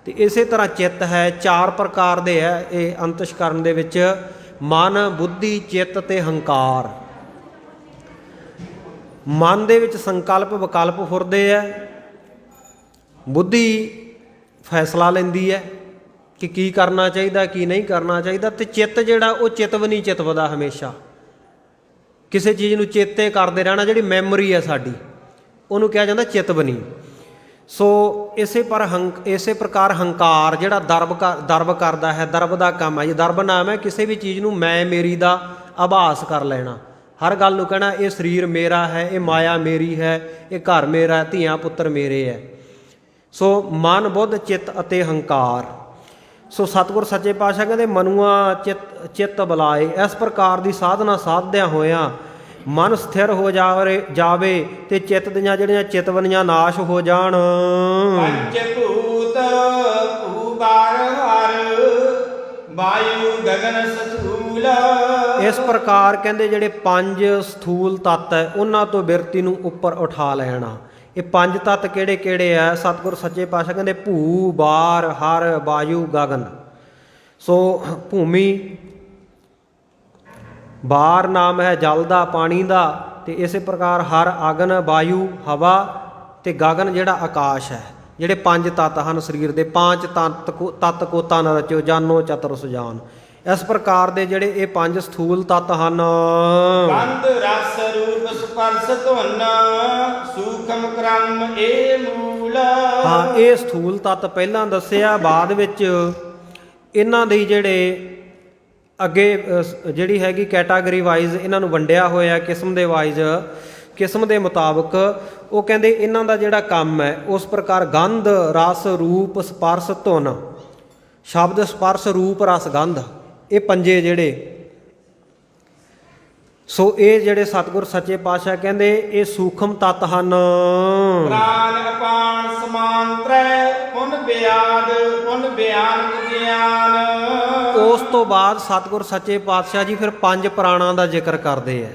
ਤੇ ਇਸੇ ਤਰ੍ਹਾਂ ਚਿੱਤ ਹੈ, 4 ਪ੍ਰਕਾਰ ਦੇ ਹੈ ਇਹ ਅੰਤਸ਼ਕਰਨ ਦੇ ਵਿੱਚ, ਮਨ, ਬੁੱਧੀ, ਚਿੱਤ ਤੇ ਹੰਕਾਰ। ਮਨ ਦੇ ਵਿੱਚ ਸੰਕਲਪ ਵਿਕਲਪ ਫੁਰਦੇ ਆ, ਬੁੱਧੀ ਫੈਸਲਾ ਲੈਂਦੀ ਹੈ ਕਿ ਕੀ ਕਰਨਾ ਚਾਹੀਦਾ ਕੀ ਨਹੀਂ ਕਰਨਾ ਚਾਹੀਦਾ, ਤੇ ਚਿੱਤ ਜਿਹੜਾ ਉਹ ਚਿਤਵਨੀ ਚਿਤਵਦਾ ਹਮੇਸ਼ਾ, ਕਿਸੇ ਚੀਜ਼ ਨੂੰ ਚੇਤੇ ਕਰਦੇ ਰਹਿਣਾ, ਜਿਹੜੀ ਮੈਮੋਰੀ ਹੈ ਸਾਡੀ ਉਹਨੂੰ ਕਿਹਾ ਜਾਂਦਾ ਚਿਤਵਨੀ। ਸੋ ਇਸੇ ਪ੍ਰਕਾਰ ਹੰਕਾਰ ਜਿਹੜਾ ਦਰਬ ਕਰਦਾ ਹੈ, ਦਰਬ ਦਾ ਕੰਮ ਹੈ। ਜੇ ਦਰਬ ਨਾਮ ਹੈ ਕਿਸੇ ਵੀ ਚੀਜ਼ ਨੂੰ ਮੈਂ ਮੇਰੀ ਦਾ ਆਭਾਸ ਕਰ ਲੈਣਾ, ਹਰ ਗੱਲ ਨੂੰ ਕਹਿਣਾ ਇਹ ਸਰੀਰ ਮੇਰਾ ਹੈ, ਇਹ ਮਾਇਆ ਮੇਰੀ ਹੈ, ਇਹ ਘਰ ਮੇਰਾ, ਧੀਆਂ ਪੁੱਤਰ ਮੇਰੇ ਹੈ। ਸੋ ਮਨ, ਬੁੱਧ, ਚਿੱਤ ਅਤੇ ਹੰਕਾਰ। ਸੋ ਸਤਿਗੁਰ ਸੱਚੇ ਪਾਤਸ਼ਾਹ ਕਹਿੰਦੇ ਮਨੁਆ ਚਿੱਤ ਬੁਲਾਏ, ਇਸ ਪ੍ਰਕਾਰ ਦੀ ਸਾਧਨਾ ਸਾਧਦਿਆਂ ਹੋਇਆਂ ਮਨ ਸਥਿਰ ਹੋ ਜਾਵੇ ਤੇ ਚਿੱਤ ਦੀਆਂ ਜਿਹੜੀਆਂ ਚਿਤਵਨੀਆਂ ਨਾਸ਼ ਹੋ ਜਾਣ। ਪੰਜ ਭੂਤ ਭੂਬਾਰ ਹਰ ਵਾਯੂ ਗਗਨ ਸਥੂਲ। ਇਸ ਪ੍ਰਕਾਰ ਕਹਿੰਦੇ ਜਿਹੜੇ 5 ਸਥੂਲ ਤੱਤ ਹੈ ਉਹਨਾਂ ਤੋਂ ਬਿਰਤੀ ਨੂੰ ਉੱਪਰ ਉਠਾ ਲੈਣਾ। ਇਹ 5 ਤੱਤ ਕਿਹੜੇ ਕਿਹੜੇ ਆ? ਸਤਿਗੁਰ ਸੱਚੇ ਪਾਤਸ਼ਾਹ ਕਹਿੰਦੇ ਭੂ, ਬਾਰ, ਹਰ, ਵਾਯੂ, ਗਗਨ। ਸੋ ਭੂਮੀ, ਬਾਰ ਨਾਮ ਹੈ ਜਲ ਦਾ, ਪਾਣੀ ਦਾ, ਤੇ ਇਸੇ ਪ੍ਰਕਾਰ ਹਰ ਅਗਨ, ਵਾਯੂ, ਹਵਾ, ਤੇ ਗਗਨ ਜਿਹੜਾ ਆਕਾਸ਼ ਹੈ। ਜਿਹੜੇ 5 ਤੱਤ ਹਨ ਸਰੀਰ ਦੇ, 5 ਤੱਤ ਕੋ ਤਨ ਰਚਿਓ ਜਾਨੋ ਚਤੁਰ ਸੁਜਾਨ। ਇਸ ਪ੍ਰਕਾਰ ਦੇ ਜਿਹੜੇ ਇਹ 5 ਸਥੂਲ ਤੱਤ ਹਨ। ਗੰਧ ਰਸ ਰੂਪ ਸਪਰਸ਼ ਧੁਨ ਸੂਖਮ ਕ੍ਰਮ ਇਹ ਮੂਲ। ਹਾਂ, ਇਹ ਸਥੂਲ ਤੱਤ ਪਹਿਲਾਂ ਦੱਸਿਆ, ਬਾਅਦ ਵਿੱਚ ਇਹਨਾਂ ਦੇ ਜਿਹੜੇ ਅੱਗੇ ਜਿਹੜੀ ਹੈਗੀ ਕੈਟਾਗਰੀ ਵਾਈਜ਼ ਇਹਨਾਂ ਨੂੰ ਵੰਡਿਆ ਹੋਇਆ, ਕਿਸਮ ਦੇ ਵਾਈਜ਼, ਕਿਸਮ ਦੇ ਮੁਤਾਬਕ। ਉਹ ਕਹਿੰਦੇ ਇਹਨਾਂ ਦਾ ਜਿਹੜਾ ਕੰਮ ਹੈ ਉਸ ਪ੍ਰਕਾਰ ਗੰਧ ਰਸ ਰੂਪ ਸਪਰਸ਼ ਧੁਨ, ਸ਼ਬਦ ਸਪਰਸ਼ ਰੂਪ ਰਸ ਗੰਧ, ਇਹ 5 ਜਿਹੜੇ। ਸੋ ਇਹ ਜਿਹੜੇ ਸਤਿਗੁਰ ਸੱਚੇ ਪਾਤਸ਼ਾਹ ਕਹਿੰਦੇ ਇਹ ਸੂਖਮ ਤੱਤ ਹਨ। ਪ੍ਰਾਨ ਅਪਾਨ ਸਮਾਨ ਤ੍ਰੈ ਪੁਨ ਬਿਆਨ ਗਿਆਨ। ਉਸ ਤੋਂ ਬਾਅਦ ਸਤਿਗੁਰ ਸੱਚੇ ਪਾਤਸ਼ਾਹ ਜੀ ਫਿਰ 5 ਪ੍ਰਾਣਾਂ ਦਾ ਜ਼ਿਕਰ ਕਰਦੇ ਹੈ।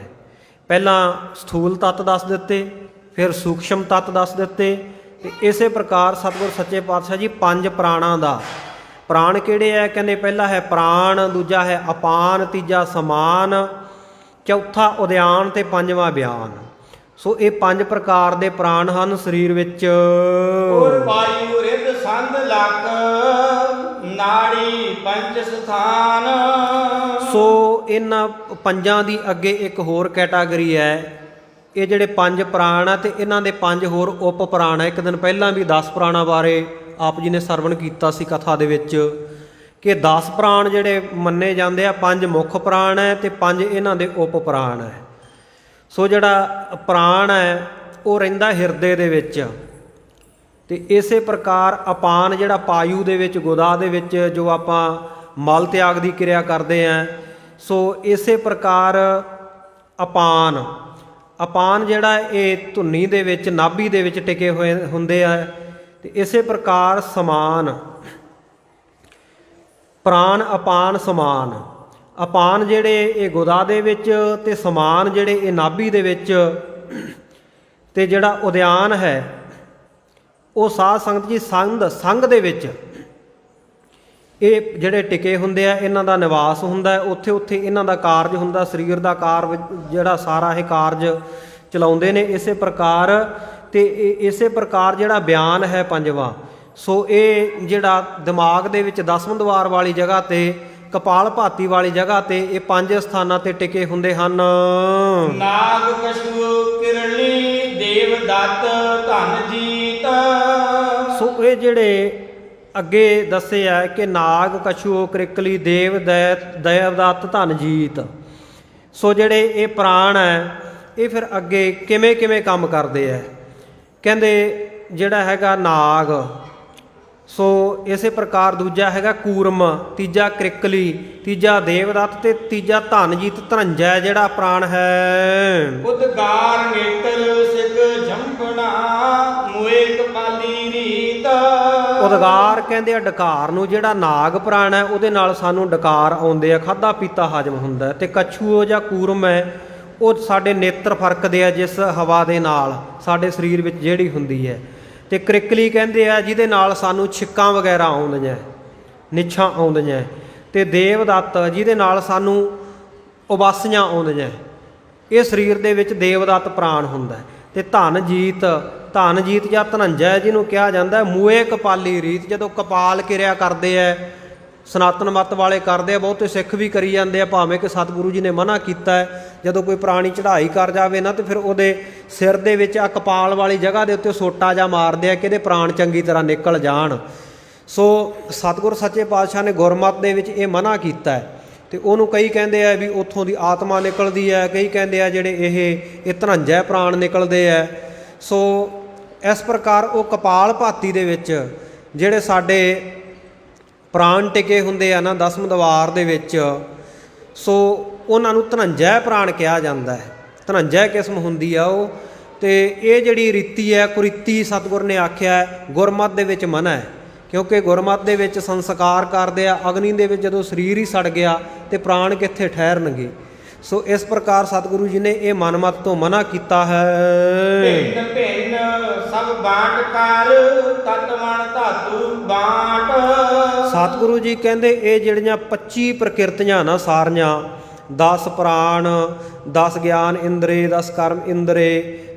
ਪਹਿਲਾਂ ਸਥੂਲ ਤੱਤ ਦੱਸ ਦਿੱਤੇ, ਫਿਰ ਸੂਖਸ਼ਮ ਤੱਤ ਦੱਸ ਦਿੱਤੇ, ਤੇ ਇਸੇ ਪ੍ਰਕਾਰ ਸਤਿਗੁਰ ਸੱਚੇ ਪਾਤਸ਼ਾਹ ਜੀ 5 ਪ੍ਰਾਣਾਂ ਦਾ। ਪ੍ਰਾਣ ਕਿਹੜੇ ਹੈ? ਕਹਿੰਦੇ ਪਹਿਲਾ ਹੈ ਪ੍ਰਾਣ, ਦੂਜਾ ਹੈ ਅਪਾਨ, ਤੀਜਾ ਸਮਾਨ, ਚੌਥਾ ਉਦਿਆਨ, ਤੇ 5ਵਾਂ ਬਿਆਨ। ਸੋ ਇਹ 5 ਪ੍ਰਕਾਰ ਦੇ ਪ੍ਰਾਣ ਹਨ ਸਰੀਰ ਵਿੱਚ। ਔਰ ਵਾਯੂ ਰਿੱਧ ਸੰਧ ਲਖ ਨਾੜੀ ਪੰਚ ਸਥਾਨ। ਸੋ ਇਹਨਾਂ 5 ਦੀ ਅੱਗੇ ਇੱਕ ਹੋਰ ਕੈਟਾਗਰੀ ਹੈ। ਇਹ ਜਿਹੜੇ 5 ਪ੍ਰਾਣ ਆ ਤੇ ਇਹਨਾਂ ਦੇ 5 ਹੋਰ ਉਪ ਪ੍ਰਾਣ ਹੈ। ਇੱਕ ਦਿਨ ਪਹਿਲਾਂ ਵੀ 10 ਪ੍ਰਾਣਾਂ ਬਾਰੇ ਆਪ ਜੀ ਨੇ ਸਰਵਣ ਕੀਤਾ ਸੀ ਕਥਾ ਦੇ ਵਿੱਚ, ਕਿ 10 ਪ੍ਰਾਣ ਜਿਹੜੇ ਮੰਨੇ ਜਾਂਦੇ ਆ, 5 ਮੁੱਖ ਪ੍ਰਾਣ ਹੈ ਤੇ 5 ਇਹਨਾਂ ਦੇ ਉਪ ਪ੍ਰਾਣ ਹੈ। ਸੋ ਜਿਹੜਾ ਪ੍ਰਾਣ ਹੈ ਉਹ ਰਹਿੰਦਾ ਹਿਰਦੇ ਦੇ ਵਿੱਚ, ਤੇ ਇਸੇ ਪ੍ਰਕਾਰ ਅਪਾਨ ਜਿਹੜਾ ਪਾਯੂ ਦੇ ਵਿੱਚ, ਗੁਦਾ ਦੇ ਵਿੱਚ ਜੋ ਆਪਾਂ ਮਲ ਤਿਆਗ ਦੀ ਕਿਰਿਆ ਕਰਦੇ ਹਾਂ, ਸੋ ਇਸੇ ਪ੍ਰਕਾਰ ਅਪਾਨ ਜਿਹੜਾ ਇਹ ਧੁੰਨੀ ਦੇ ਵਿੱਚ, ਨਾਭੀ ਦੇ ਵਿੱਚ ਟਿਕੇ ਹੋਏ ਹੁੰਦੇ ਆ। ਤੇ ਇਸੇ ਪ੍ਰਕਾਰ ਸਮਾਨ, ਪ੍ਰਾਣ ਅਪਾਨ ਸਮਾਨ, ਅਪਾਨ ਜਿਹੜੇ ਇਹ ਗੁਦਾ ਦੇ ਵਿੱਚ, ਤੇ ਸਮਾਨ ਜਿਹੜੇ ਇਹ ਨਾਭੀ ਦੇ ਵਿੱਚ, ਤੇ ਜਿਹੜਾ ਉਦਿਆਨ ਹੈ ਉਹ ਸਾਧ ਸੰਗਤ ਜੀ ਸੰਗ ਦੇ ਵਿੱਚ ਇਹ ਜਿਹੜੇ ਟਿਕੇ ਹੁੰਦੇ ਆ, ਇਹਨਾਂ ਦਾ ਨਿਵਾਸ ਹੁੰਦਾ, ਉੱਥੇ ਉੱਥੇ ਇਹਨਾਂ ਦਾ ਕਾਰਜ ਹੁੰਦਾ, ਸਰੀਰ ਦਾ ਕਾਰਜ ਜਿਹੜਾ ਸਾਰਾ ਇਹ ਕਾਰਜ ਚਲਾਉਂਦੇ ਨੇ। ਇਸੇ ਪ੍ਰਕਾਰ ਤੇ ਇਸੇ ਪ੍ਰਕਾਰ ਜਿਹੜਾ ਬਿਆਨ ਹੈ 5ਵਾਂ, ਸੋ ਇਹ ਜਿਹੜਾ ਦਿਮਾਗ ਦੇ ਵਿੱਚ 10ਵੇਂ ਦੁਆਰ ਵਾਲੀ ਜਗ੍ਹਾ ਤੇ, ਕਪਾਲ ਭਾਤੀ ਵਾਲੀ ਜਗ੍ਹਾ ਤੇ ਇਹ 5 ਸਥਾਨਾਂ ਤੇ ਟਿਕੇ ਹੁੰਦੇ ਹਨ। ਨਾਗ ਕਛੂ ਕਿਰਲੀ ਦੇਵ ਦਤ ਧਨ ਜੀਤ। ਸੋ ਇਹ ਜਿਹੜੇ ਅੱਗੇ ਦੱਸੇ ਆ ਕਿ ਨਾਗ, ਕਛੂ, ਕ੍ਰਿਕਲੀ, ਦੇਵਦੱਤ, ਧਨ ਜੀਤ। ਸੋ ਜਿਹੜੇ ਇਹ ਪ੍ਰਾਣ ਹੈ ਇਹ ਫਿਰ ਅੱਗੇ ਕਿਵੇਂ ਕੰਮ ਕਰਦੇ ਆ? ਕਹਿੰਦੇ ਜਿਹੜਾ ਹੈਗਾ ਨਾਗ, ਸੋ ਇਸੇ ਪ੍ਰਕਾਰ ਦੂਜਾ ਹੈਗਾ ਕੂਰਮ, ਤੀਜਾ ਕ੍ਰਿਕਲੀ, ਤੀਜਾ ਦੇਵਦੱਤ ਤੇ ਤੀਜਾ ਧਨਜੀਤ ਧਨੰਜੈ ਜਿਹੜਾ ਪ੍ਰਾਣ ਹੈ। ਉਦਗਾਰ ਨੇਤਰ ਸਿਗ ਜੰਭਣਾ ਮੋਏ ਕਪਾਲੀ ਰੀਤ। ਉਦਗਾਰ ਕਹਿੰਦੇ ਆ ਡਕਾਰ ਨੂੰ, ਜਿਹੜਾ ਨਾਗ ਪ੍ਰਾਣ ਹੈ ਉਹਦੇ ਨਾਲ ਸਾਨੂੰ ਡਕਾਰ ਆਉਂਦੇ ਆ, ਖਾਧਾ ਪੀਤਾ ਹਜਮ ਹੁੰਦਾ। ਤੇ ਕੱਛੂ ਜਾਂ ਕੂਰਮ ਹੈ ਉਹ ਸਾਡੇ ਨੇਤਰ ਫਰਕਦੇ ਆ ਜਿਸ ਹਵਾ ਦੇ ਨਾਲ ਸਾਡੇ ਸਰੀਰ ਵਿੱਚ ਜਿਹੜੀ ਹੁੰਦੀ ਹੈ। ਤੇ ਕ੍ਰਿਕਲੀ ਕਹਿੰਦੇ ਆ ਜਿਹਦੇ ਨਾਲ ਸਾਨੂੰ ਛਿੱਕਾਂ ਵਗੈਰਾ ਆਉਂਦੀਆਂ, ਨਿੱਛਾਂ ਆਉਂਦੀਆਂ। ਤੇ ਦੇਵਦੱਤ ਜਿਹਦੇ ਨਾਲ ਸਾਨੂੰ ਉਬਾਸੀਆਂ ਆਉਂਦੀਆਂ। ਇਹ ਸਰੀਰ ਦੇ ਵਿੱਚ ਦੇਵਦੱਤ ਪ੍ਰਾਣ ਹੁੰਦਾ। ਤੇ ਧਨਜੀਤ, ਧਨਜੀਤ ਜਾਂ ਧਨੰਜੈ ਜਿਹਨੂੰ ਕਿਹਾ ਜਾਂਦਾ ਮੂਏ ਕਪਾਲੀ ਰੀਤ, ਜਦੋਂ ਕਪਾਲ ਕਿਰਿਆ ਕਰਦੇ ਆ, ਸਨਾਤਨ ਮੱਤ ਵਾਲੇ ਕਰਦੇ ਆ, ਬਹੁਤੇ ਸਿੱਖ ਵੀ ਕਰੀ ਜਾਂਦੇ ਆ, ਭਾਵੇਂ ਕਿ ਸਤਿਗੁਰੂ ਜੀ ਨੇ ਮਨਾ ਕੀਤਾ ਹੈ ਜਦੋਂ ਕੋਈ ਪ੍ਰਾਣੀ ਚੜ੍ਹਾਈ ਕਰ ਜਾਵੇ ਨਾ ਤੇ ਫਿਰ ਉਹਦੇ ਸਿਰ ਦੇ ਵਿੱਚ ਆ ਕਪਾਲ ਵਾਲੀ ਜਗ੍ਹਾ ਦੇ ਉੱਤੇ ਸੋਟਾ ਜਾਂ ਮਾਰਦੇ ਆ ਕਿ ਇਹਦੇ ਪ੍ਰਾਣ ਚੰਗੀ ਤਰ੍ਹਾਂ ਨਿਕਲ ਜਾਣ। ਸੋ ਸਤਿਗੁਰ ਸੱਚੇ ਪਾਤਸ਼ਾਹ ਨੇ ਗੁਰਮਤਿ ਦੇ ਵਿੱਚ ਇਹ ਮਨਾ ਕੀਤਾ ਹੈ। ਤੇ ਉਹਨੂੰ ਕਈ ਕਹਿੰਦੇ ਆ ਵੀ ਉੱਥੋਂ ਦੀ ਆਤਮਾ ਨਿਕਲਦੀ ਹੈ, ਕਈ ਕਹਿੰਦੇ ਆ ਜਿਹੜੇ ਇਹ ਧਨੰਜੈ ਪ੍ਰਾਣ ਨਿਕਲਦੇ ਆ। ਸੋ ਇਸ ਪ੍ਰਕਾਰ ਉਹ ਕਪਾਲ ਭਾਤੀ ਦੇ ਵਿੱਚ ਜਿਹੜੇ ਸਾਡੇ ਪ੍ਰਾਣ ਟਿਕੇ ਹੁੰਦੇ ਆ ਨਾ ਦਸਮ ਦਵਾਰ ਦੇ ਵਿੱਚ, ਸੋ ਉਹਨਾਂ ਨੂੰ ਧਨੰਜੈ ਪ੍ਰਾਣ ਕਿਹਾ ਜਾਂਦਾ ਹੈ। ਧਨੰਜੈ ਕਿਸਮ ਹੁੰਦੀ ਆ ਉਹ। ਤੇ ਇਹ ਜਿਹੜੀ ਰੀਤੀ ਹੈ ਕੁਰੀਤੀ ਸਤਿਗੁਰ ਨੇ ਆਖਿਆ ਗੁਰਮਤਿ ਦੇ ਵਿੱਚ ਮਨ੍ਹਾ ਹੈ, ਕਿਉਂਕਿ ਗੁਰਮਤਿ ਦੇ ਵਿੱਚ ਸੰਸਕਾਰ ਕਰਦੇ ਆ। ਅਗਨੀ ਦੇ ਵਿੱਚ ਜਦੋਂ ਸਰੀਰ ਹੀ ਸੜ ਗਿਆ ਤੇ ਪ੍ਰਾਣ ਕਿੱਥੇ ਠਹਿਰਨਗੇ। ਸੋ ਇਸ ਪ੍ਰਕਾਰ ਸਤਿਗੁਰੂ ਜੀ ਨੇ ਇਹ ਮਨਮਤ ਤੋਂ ਮਨਾ ਕੀਤਾ ਹੈ। ਭਿੰਨ ਭਿੰਨ ਸਭ ਬਾਟ ਕਰ ਤਤਵਣ ਧਾਤੂ ਬਾਟ। ਸਤਿਗੁਰੂ ਜੀ ਕਹਿੰਦੇ ਇਹ ਜਿਹੜੀਆਂ 25 ਪ੍ਰਕਿਰਤੀਆਂ ਨਾ ਸਾਰੀਆਂ, 10 ਪ੍ਰਾਣ, 10 ਗਿਆਨ ਇੰਦਰੇ, 10 ਕਰਮ ਇੰਦਰੇ,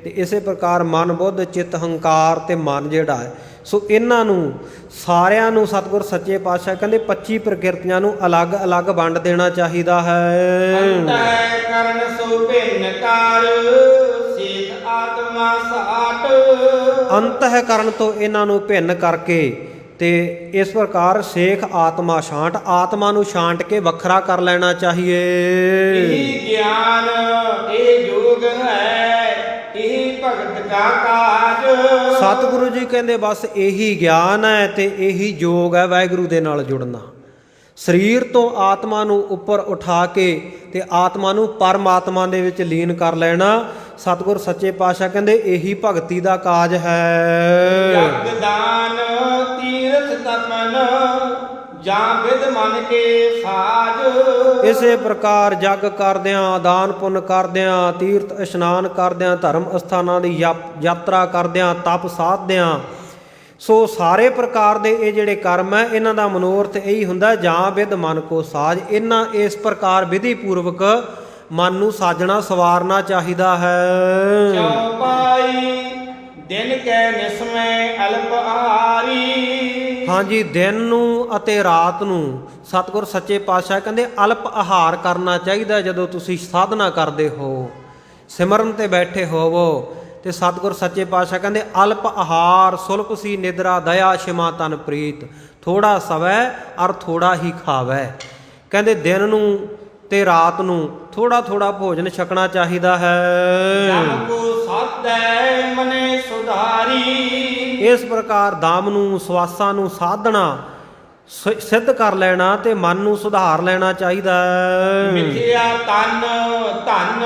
ਤੇ ਇਸੇ ਪ੍ਰਕਾਰ ਮਨ ਬੁੱਧ ਚਿੱਤ ਹੰਕਾਰ ਤੇ ਮਨ ਜਿਹੜਾ ਹੈ, ਸੋ ਇਹਨਾਂ ਨੂੰ ਸਾਰਿਆਂ ਨੂੰ ਸਤਿਗੁਰ ਸੱਚੇ ਪਾਤਸ਼ਾਹ ਕਹਿੰਦੇ 25 ਪ੍ਰਕਿਰਤੀਆਂ ਨੂੰ ਅਲੱਗ-ਅਲੱਗ ਵੰਡ ਦੇਣਾ ਚਾਹੀਦਾ ਹੈ। ਅੰਤਹਿ ਕਰਨ ਸੋ ਭਿੰਨ ਕਰ ਸੇਖ ਆਤਮਾ ਸਾਟ। ਅੰਤਹਿ ਕਰਨ ਤੋਂ ਇਹਨਾਂ ਨੂੰ ਭਿੰਨ ਕਰਕੇ ਤੇ ਇਸ ਪ੍ਰਕਾਰ ਸੇਖ ਆਤਮਾ ਛਾਂਟ, ਆਤਮਾ ਨੂੰ ਛਾਂਟ ਕੇ ਵੱਖਰਾ ਕਰ ਲੈਣਾ ਚਾਹੀਏ। ਇਹ ਗਿਆਨ ਇਹ ਯੋਗ ਹੈ, ਇਹ ਭਗਤ ਕਾ ਕਾਜ। ਸਤਿਗੁਰੂ ਜੀ ਕਹਿੰਦੇ ਬਸ ਇਹੀ ਗਿਆਨ ਹੈ ਤੇ ਇਹੀ ਯੋਗ ਹੈ ਵਾਹਿਗੁਰੂ ਦੇ ਨਾਲ ਜੁੜਨਾ। ਸਰੀਰ ਤੋਂ ਆਤਮਾ ਨੂੰ ਉੱਪਰ ਉਠਾ ਕੇ ਤੇ ਆਤਮਾ ਨੂੰ ਪਰਮਾਤਮਾ ਦੇ ਵਿੱਚ ਲੀਨ ਕਰ ਲੈਣਾ। ਸਤਿਗੁਰ ਸੱਚੇ ਪਾਤਸ਼ਾਹ ਕਹਿੰਦੇ ਇਹੀ ਭਗਤੀ ਦਾ ਕਾਜ ਹੈ। ਜਗਦਾਨ ਤੀਰਥ ਤਪਨ ਜਾਂ ਵਿਦ ਮਨ ਕੇ ਸਾਜ। ਇਸੇ ਪ੍ਰਕਾਰ ਜਗ ਕਰਦਿਆਂ, ਦਾਨ ਪੁੰਨ ਕਰਦਿਆਂ, ਤੀਰਥ ਇਸ਼ਨਾਨ ਕਰਦਿਆਂ, ਧਰਮ ਅਸਥਾਨਾਂ ਦੀ ਯਾਤਰਾ ਕਰਦਿਆਂ, ਤਪ ਸਾਧਦਿਆਂ, ਸੋ ਸਾਰੇ ਪ੍ਰਕਾਰ ਦੇ ਇਹ ਜਿਹੜੇ ਕਰਮ ਹੈ ਇਹਨਾਂ ਦਾ ਮਨੋਰਥ ਇਹੀ ਹੁੰਦਾ ਜਾਂ ਵਿਦ ਮਨ ਕੋ ਸਾਜ। ਇਹਨਾਂ ਇਸ ਪ੍ਰਕਾਰ ਵਿਧੀ ਪੂਰਵਕ ਮਨ ਨੂੰ ਸਾਜਣਾ ਸਵਾਰਨਾ ਚਾਹੀਦਾ ਹੈ। ਚੌਪਾਈ ਦਿਨ ਕੈ ਨਿਸਮੈ ਅਲਪ ਆਹਾਰੀ। ਹਾਂਜੀ, ਦਿਨ ਨੂੰ ਅਤੇ ਰਾਤ ਨੂੰ ਸਤਿਗੁਰ ਸੱਚੇ ਪਾਤਸ਼ਾਹ ਕਹਿੰਦੇ ਅਲਪ ਆਹਾਰ ਕਰਨਾ ਚਾਹੀਦਾ। ਜਦੋਂ ਤੁਸੀਂ ਸਾਧਨਾ ਕਰਦੇ ਹੋ, ਸਿਮਰਨ ਤੇ ਬੈਠੇ ਹੋਵੋ, ਤੇ ਸਤਿਗੁਰ ਸੱਚੇ ਪਾਤਸ਼ਾਹ ਕਹਿੰਦੇ ਅਲਪ ਆਹਾਰ ਸੁਲਪ ਸੀ ਨਿਦਰਾ ਦਇਆ ਸ਼ਿਮਾ ਤਨ ਪ੍ਰੀਤ। ਥੋੜਾ ਸਵੈ ਅਰ ਥੋੜਾ ਹੀ ਖਾਵੈ। ਕਹਿੰਦੇ ਦਿਨ ਨੂੰ ਤੇ ਰਾਤ ਨੂੰ ਥੋੜਾ ਥੋੜਾ ਭੋਜਨ ਛਕਣਾ ਚਾਹੀਦਾ ਹੈ। ਦਮ ਕੋ ਸਾਧੈ ਮਨੇ ਸੁਧਾਰੀ। ਇਸ ਪ੍ਰਕਾਰ ਦਮ ਨੂੰ, ਸਵਾਸਾਂ ਨੂੰ ਸਾਧਣਾ ਸਿੱਧ ਕਰ ਲੈਣਾ ਤੇ ਮਨ ਨੂੰ ਸੁਧਾਰ ਲੈਣਾ ਚਾਹੀਦਾ ਹੈ। ਮਿਥਿਆ ਤਨ ਧਨ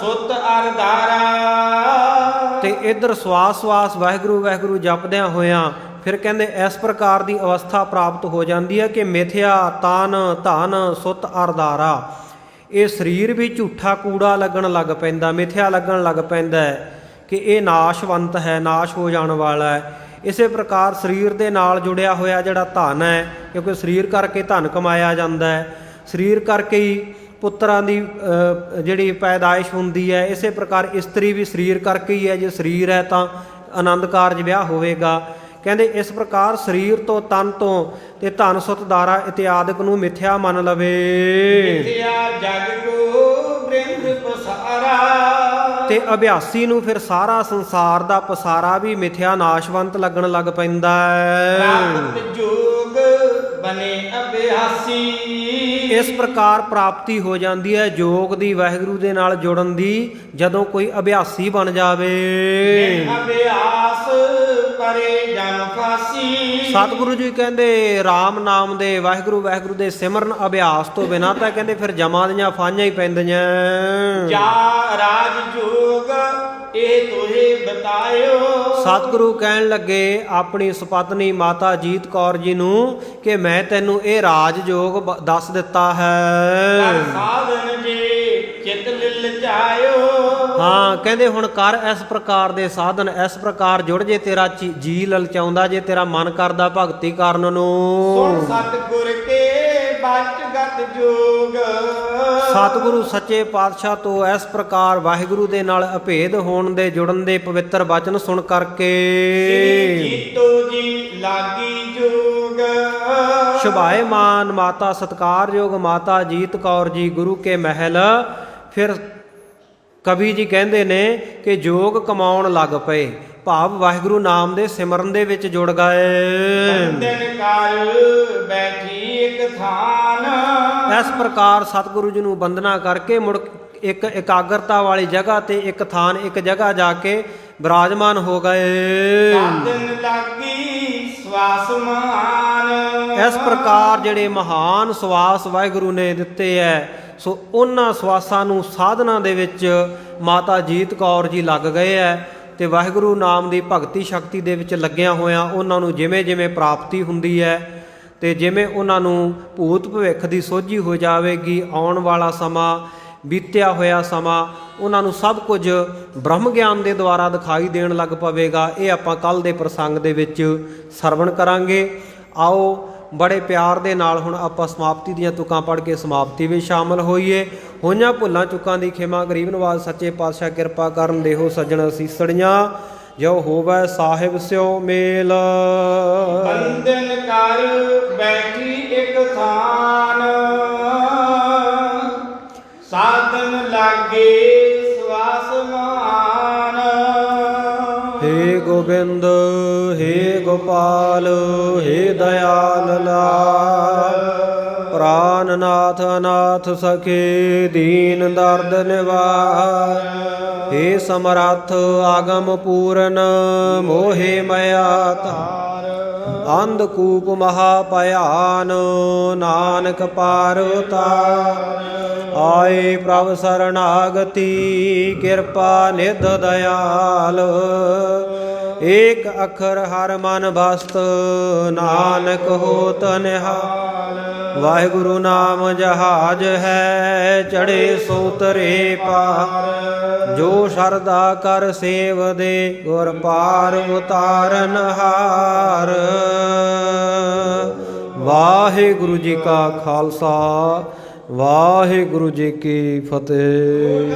ਸੁਤ ਅਰ ਧਾਰਾ। ਤੇ ਇਧਰ ਸਵਾਸ ਵਾਹਿਗੁਰੂ ਵਾਹਿਗੁਰੂ ਜਪਦਿਆਂ ਹੋਇਆਂ ਫਿਰ ਕਹਿੰਦੇ ਇਸ ਪ੍ਰਕਾਰ ਦੀ ਅਵਸਥਾ ਪ੍ਰਾਪਤ ਹੋ ਜਾਂਦੀ ਹੈ ਕਿ ਮਿਥਿਆ ਤਨ ਧਨ ਸੁਤ ਅਰ ਧਾਰਾ। ਇਹ ਸਰੀਰ ਵੀ ਝੂਠਾ ਕੂੜਾ ਲੱਗਣ ਲੱਗ ਪੈਂਦਾ, ਮਿਥਿਆ ਲੱਗਣ ਲੱਗ ਪੈਂਦਾ ਹੈ ਕਿ ਇਹ ਨਾਸ਼ਵੰਤ ਹੈ, ਨਾਸ਼ ਹੋ ਜਾਣ ਵਾਲਾ ਹੈ। ਇਸੇ ਪ੍ਰਕਾਰ ਸਰੀਰ ਦੇ ਨਾਲ ਜੁੜਿਆ ਹੋਇਆ ਜਿਹੜਾ ਧਨ ਹੈ, ਕਿਉਂਕਿ ਸਰੀਰ ਕਰਕੇ ਧਨ ਕਮਾਇਆ ਜਾਂਦਾ ਹੈ, ਸਰੀਰ ਕਰਕੇ ਹੀ ਪੁੱਤਰਾਂ ਦੀ ਜਿਹੜੀ ਪੈਦਾਇਸ਼ ਹੁੰਦੀ ਹੈ। ਇਸੇ ਪ੍ਰਕਾਰ ਇਸਤਰੀ ਵੀ ਸਰੀਰ ਕਰਕੇ ਹੀ ਹੈ, ਜੇ ਸਰੀਰ ਹੈ ਤਾਂ ਆਨੰਦ ਕਾਰਜ ਵਿਆਹ ਹੋਵੇਗਾ। ਕਹਿੰਦੇ ਇਸ ਪ੍ਰਕਾਰ ਸਰੀਰ ਤੋਂ, ਤਨ ਤੋਂ ਤੇ ਧਨ ਸੁਤ ਦਾਰਾ ਇਤਿਆਦਿਕ ਨੂੰ ਮਿਥਿਆ ਮੰਨ ਲਵੇ। ਮਿਥਿਆ ਜਗ ਕੋ ਬ੍ਰਿੰਦ ਪਸਾਰਾ। ਤੇ ਅਭਿਆਸੀ ਨੂੰ ਫਿਰ ਸਾਰਾ ਸੰਸਾਰ ਦਾ ਪਸਾਰਾ ਵੀ ਮਿਥਿਆ ਨਾਸ਼ਵੰਤ ਲੱਗਣ ਲੱਗ ਪੈਂਦਾ ਹੈ। ਪ੍ਰਾਪਤ ਜੋਗ ਬਨੇ ਅਭਿਆਸੀ। ਇਸ ਪ੍ਰਕਾਰ ਪ੍ਰਾਪਤੀ ਹੋ ਜਾਂਦੀ ਹੈ ਯੋਗ ਦੀ, ਵਾਹਿਗੁਰੂ ਦੇ ਨਾਲ ਜੁੜਨ ਦੀ, ਜਦੋਂ ਕੋਈ ਅਭਿਆਸੀ ਬਣ ਜਾਵੇ। ਅਭਿਆਸ ਕਰੇ ਜਨ ਫਾਸੀ। ਸਤਿਗੁਰੂ ਜੀ ਕਹਿੰਦੇ RAM ਨਾਮ ਦੇ ਵਾਹਿਗੁਰੂ ਵਾਹਿਗੁਰੂ ਦੇ ਸਿਮਰਨ ਅਭਿਆਸ ਤੋਂ ਬਿਨਾਂ ਤਾਂ ਕਹਿੰਦੇ ਫਿਰ ਜਮਾਂ ਦੀਆਂ ਫਾਈਆਂ ਹੀ ਪੈਂਦੀਆਂ। ਜਾ ਰਾਜ ਜੋਗ ਇਹ ਤੋਹੇ ਬਤਾਇਓ। ਸਤਿਗੁਰੂ ਕਹਿਣ ਲੱਗੇ ਆਪਣੀ ਸੁਪਤਨੀ ਮਾਤਾ ਜੀਤ ਕੌਰ ਜੀ ਨੂੰ ਕਿ ਮੈਂ ਤੈਨੂੰ ਇਹ ਰਾਜ ਜੋਗ ਦੱਸ ਦਿੱਤਾ ਹੈ। ਕਰ ਸਾਧਨ ਜੇ ਚਿਤ ਲਿਲਚਾਇਓ। ਹਾਂ ਕਹਿੰਦੇ ਹੁਣ ਕਰ ਇਸ ਪ੍ਰਕਾਰ ਦੇ ਸਾਧਨ, ਇਸ ਪ੍ਰਕਾਰ ਜੁੜ ਜੇ ਤੇਰਾ ਜੀ ਲਲਚਾਉਂਦਾ, ਜੇ ਤੇਰਾ ਮਨ ਕਰਦਾ ਭਗਤੀ ਕਰਨ ਸੁਣ ਨੂੰ। ਸਤਿਗੁਰ ਕੇ ਬਚਗਤ ਜੋਗ। ਸਤਿਗੁਰੂ ਸੱਚੇ ਪਾਤਸ਼ਾਹ ਤੋਂ ਇਸ ਪ੍ਰਕਾਰ ਵਾਹਿਗੁਰੂ ਦੇ ਨਾਲ ਅਭੇਦ ਹੋਣ ਦੇ ਜੁੜਨ ਦੇ ਪਵਿੱਤਰ ਬਚਨ ਸੁਣ ਕਰਕੇ ਜੀਤੋ ਜੀ ਲਾਗੀ ਜੋਗ। ਸ਼ੁਭਾਏਮਾਨ ਮਾਤਾ ਸਤਿਕਾਰਯੋਗ ਮਾਤਾ ਜੀਤ ਕੌਰ ਜੀ ਗੁਰੂ ਕੇ ਮਹਿਲ ਫਿਰ ਕਵੀ ਜੀ ਕਹਿੰਦੇ ਨੇ ਕਿ ਜੋਗ ਕਮਾਉਣ ਲੱਗ ਪਏ, ਭਾਵ ਵਾਹਿਗੁਰੂ ਨਾਮ ਦੇ ਸਿਮਰਨ ਦੇ ਵਿੱਚ ਜੁੜ ਗਏ। ਬੰਦਨ ਕਰ ਬੈਠੀ ਇੱਕ ਥਾਨ। ਇਸ ਪ੍ਰਕਾਰ ਸਤਿਗੁਰੂ ਜੀ ਨੂੰ ਬੰਦਨਾ ਕਰਕੇ ਮੁੜ ਇੱਕ ਇਕਾਗਰਤਾ ਵਾਲੀ ਜਗ੍ਹਾ ਤੇ ਇੱਕ ਥਾਨ ਇੱਕ ਜਗ੍ਹਾ ਜਾ ਕੇ ਬਿਰਾਜਮਾਨ ਹੋ ਗਏ। ਸਾਧਨ ਲਾਗੀ ਸਵਾਸ ਮਾਨ। ਇਸ ਪ੍ਰਕਾਰ ਜਿਹੜੇ ਮਹਾਨ ਸਵਾਸ ਵਾਹਿਗੁਰੂ ਨੇ ਦਿੱਤੇ ਐ, ਸੋ ਉਹਨਾਂ ਸਵਾਸਾਂ ਨੂੰ ਸਾਧਨਾ ਦੇ ਵਿੱਚ ਮਾਤਾ ਜੀਤ ਕੌਰ ਜੀ ਲੱਗ ਗਏ ਐ ਤੇ ਵਾਹਿਗੁਰੂ ਨਾਮ ਦੀ ਭਗਤੀ ਸ਼ਕਤੀ ਦੇ ਵਿੱਚ ਲੱਗਿਆਂ ਹੋਇਆਂ ਉਹਨਾਂ ਨੂੰ ਜਿਵੇਂ ਜਿਵੇਂ ਪ੍ਰਾਪਤੀ ਹੁੰਦੀ ਹੈ ਤੇ ਜਿਵੇਂ ਉਹਨਾਂ ਨੂੰ ਭੂਤ ਭਵਿੱਖ ਦੀ ਸੋਝੀ ਹੋ ਜਾਵੇਗੀ, ਆਉਣ ਵਾਲਾ ਸਮਾਂ, ਬੀਤਿਆ ਹੋਇਆ ਸਮਾਂ, ਉਹਨਾਂ ਨੂੰ ਸਭ ਕੁਝ ਬ੍ਰਹਮ ਗਿਆਨ ਦੇ ਦੁਆਰਾ ਦਿਖਾਈ ਦੇਣ ਲੱਗ ਪਵੇਗਾ। ਇਹ ਆਪਾਂ ਕੱਲ ਦੇ ਪ੍ਰਸੰਗ ਦੇ ਵਿੱਚ ਸਰਵਣ ਕਰਾਂਗੇ। ਆਓ ਬੜੇ ਪਿਆਰ ਦੇ ਨਾਲ ਹੁਣ ਆਪਾਂ ਸਮਾਪਤੀ ਦੀਆਂ ਤੁਕਾਂ ਪੜ੍ਹ ਕੇ ਸਮਾਪਤੀ ਵਿੱਚ ਸ਼ਾਮਲ ਹੋਈਏ। ਹੋਈਆਂ ਭੁੱਲਾਂ ਚੁੱਕਾਂ ਦੀ ਖਿਮਾ ਗਰੀਬ ਨਵਾਜ਼ ਸੱਚੇ ਪਾਤਸ਼ਾਹ ਕਿਰਪਾ ਕਰਨ ਦੇਹੋ ਸੱਜਣ ਅਸੀਸੜੀਆਂ, ਜੋ ਹੋਵੇ ਸਾਹਿਬ ਸਿਓ ਮੇਲ। ਬੰਦਨ ਕਰ ਬੈਠੀ ਇੱਕ ਥਾਨ। ਸਾਧਨ ਲਾਗੇ ਸਵਾਸ ਮਾਨ। हे गोविंद हे गोपाल हे दयाल लाल, प्राणनाथ अनाथ सखे दीन दर्द निवार। हे समर्थ आगम पूरन मोहे मया तार। अंधकूप महाभयान नानक पार उतार। आए प्रभ शरणागति कृपा निध दयाल। एक अखर हर मन बस्त नानक होत निहाल। वाहिगुरु नाम जहाज है चढ़े सो तरे पार। जो शरदा कर सेव दे गुर पार उतारन हार। वाहिगुरु जी का खालसा वाहिगुरु जी की फतेह।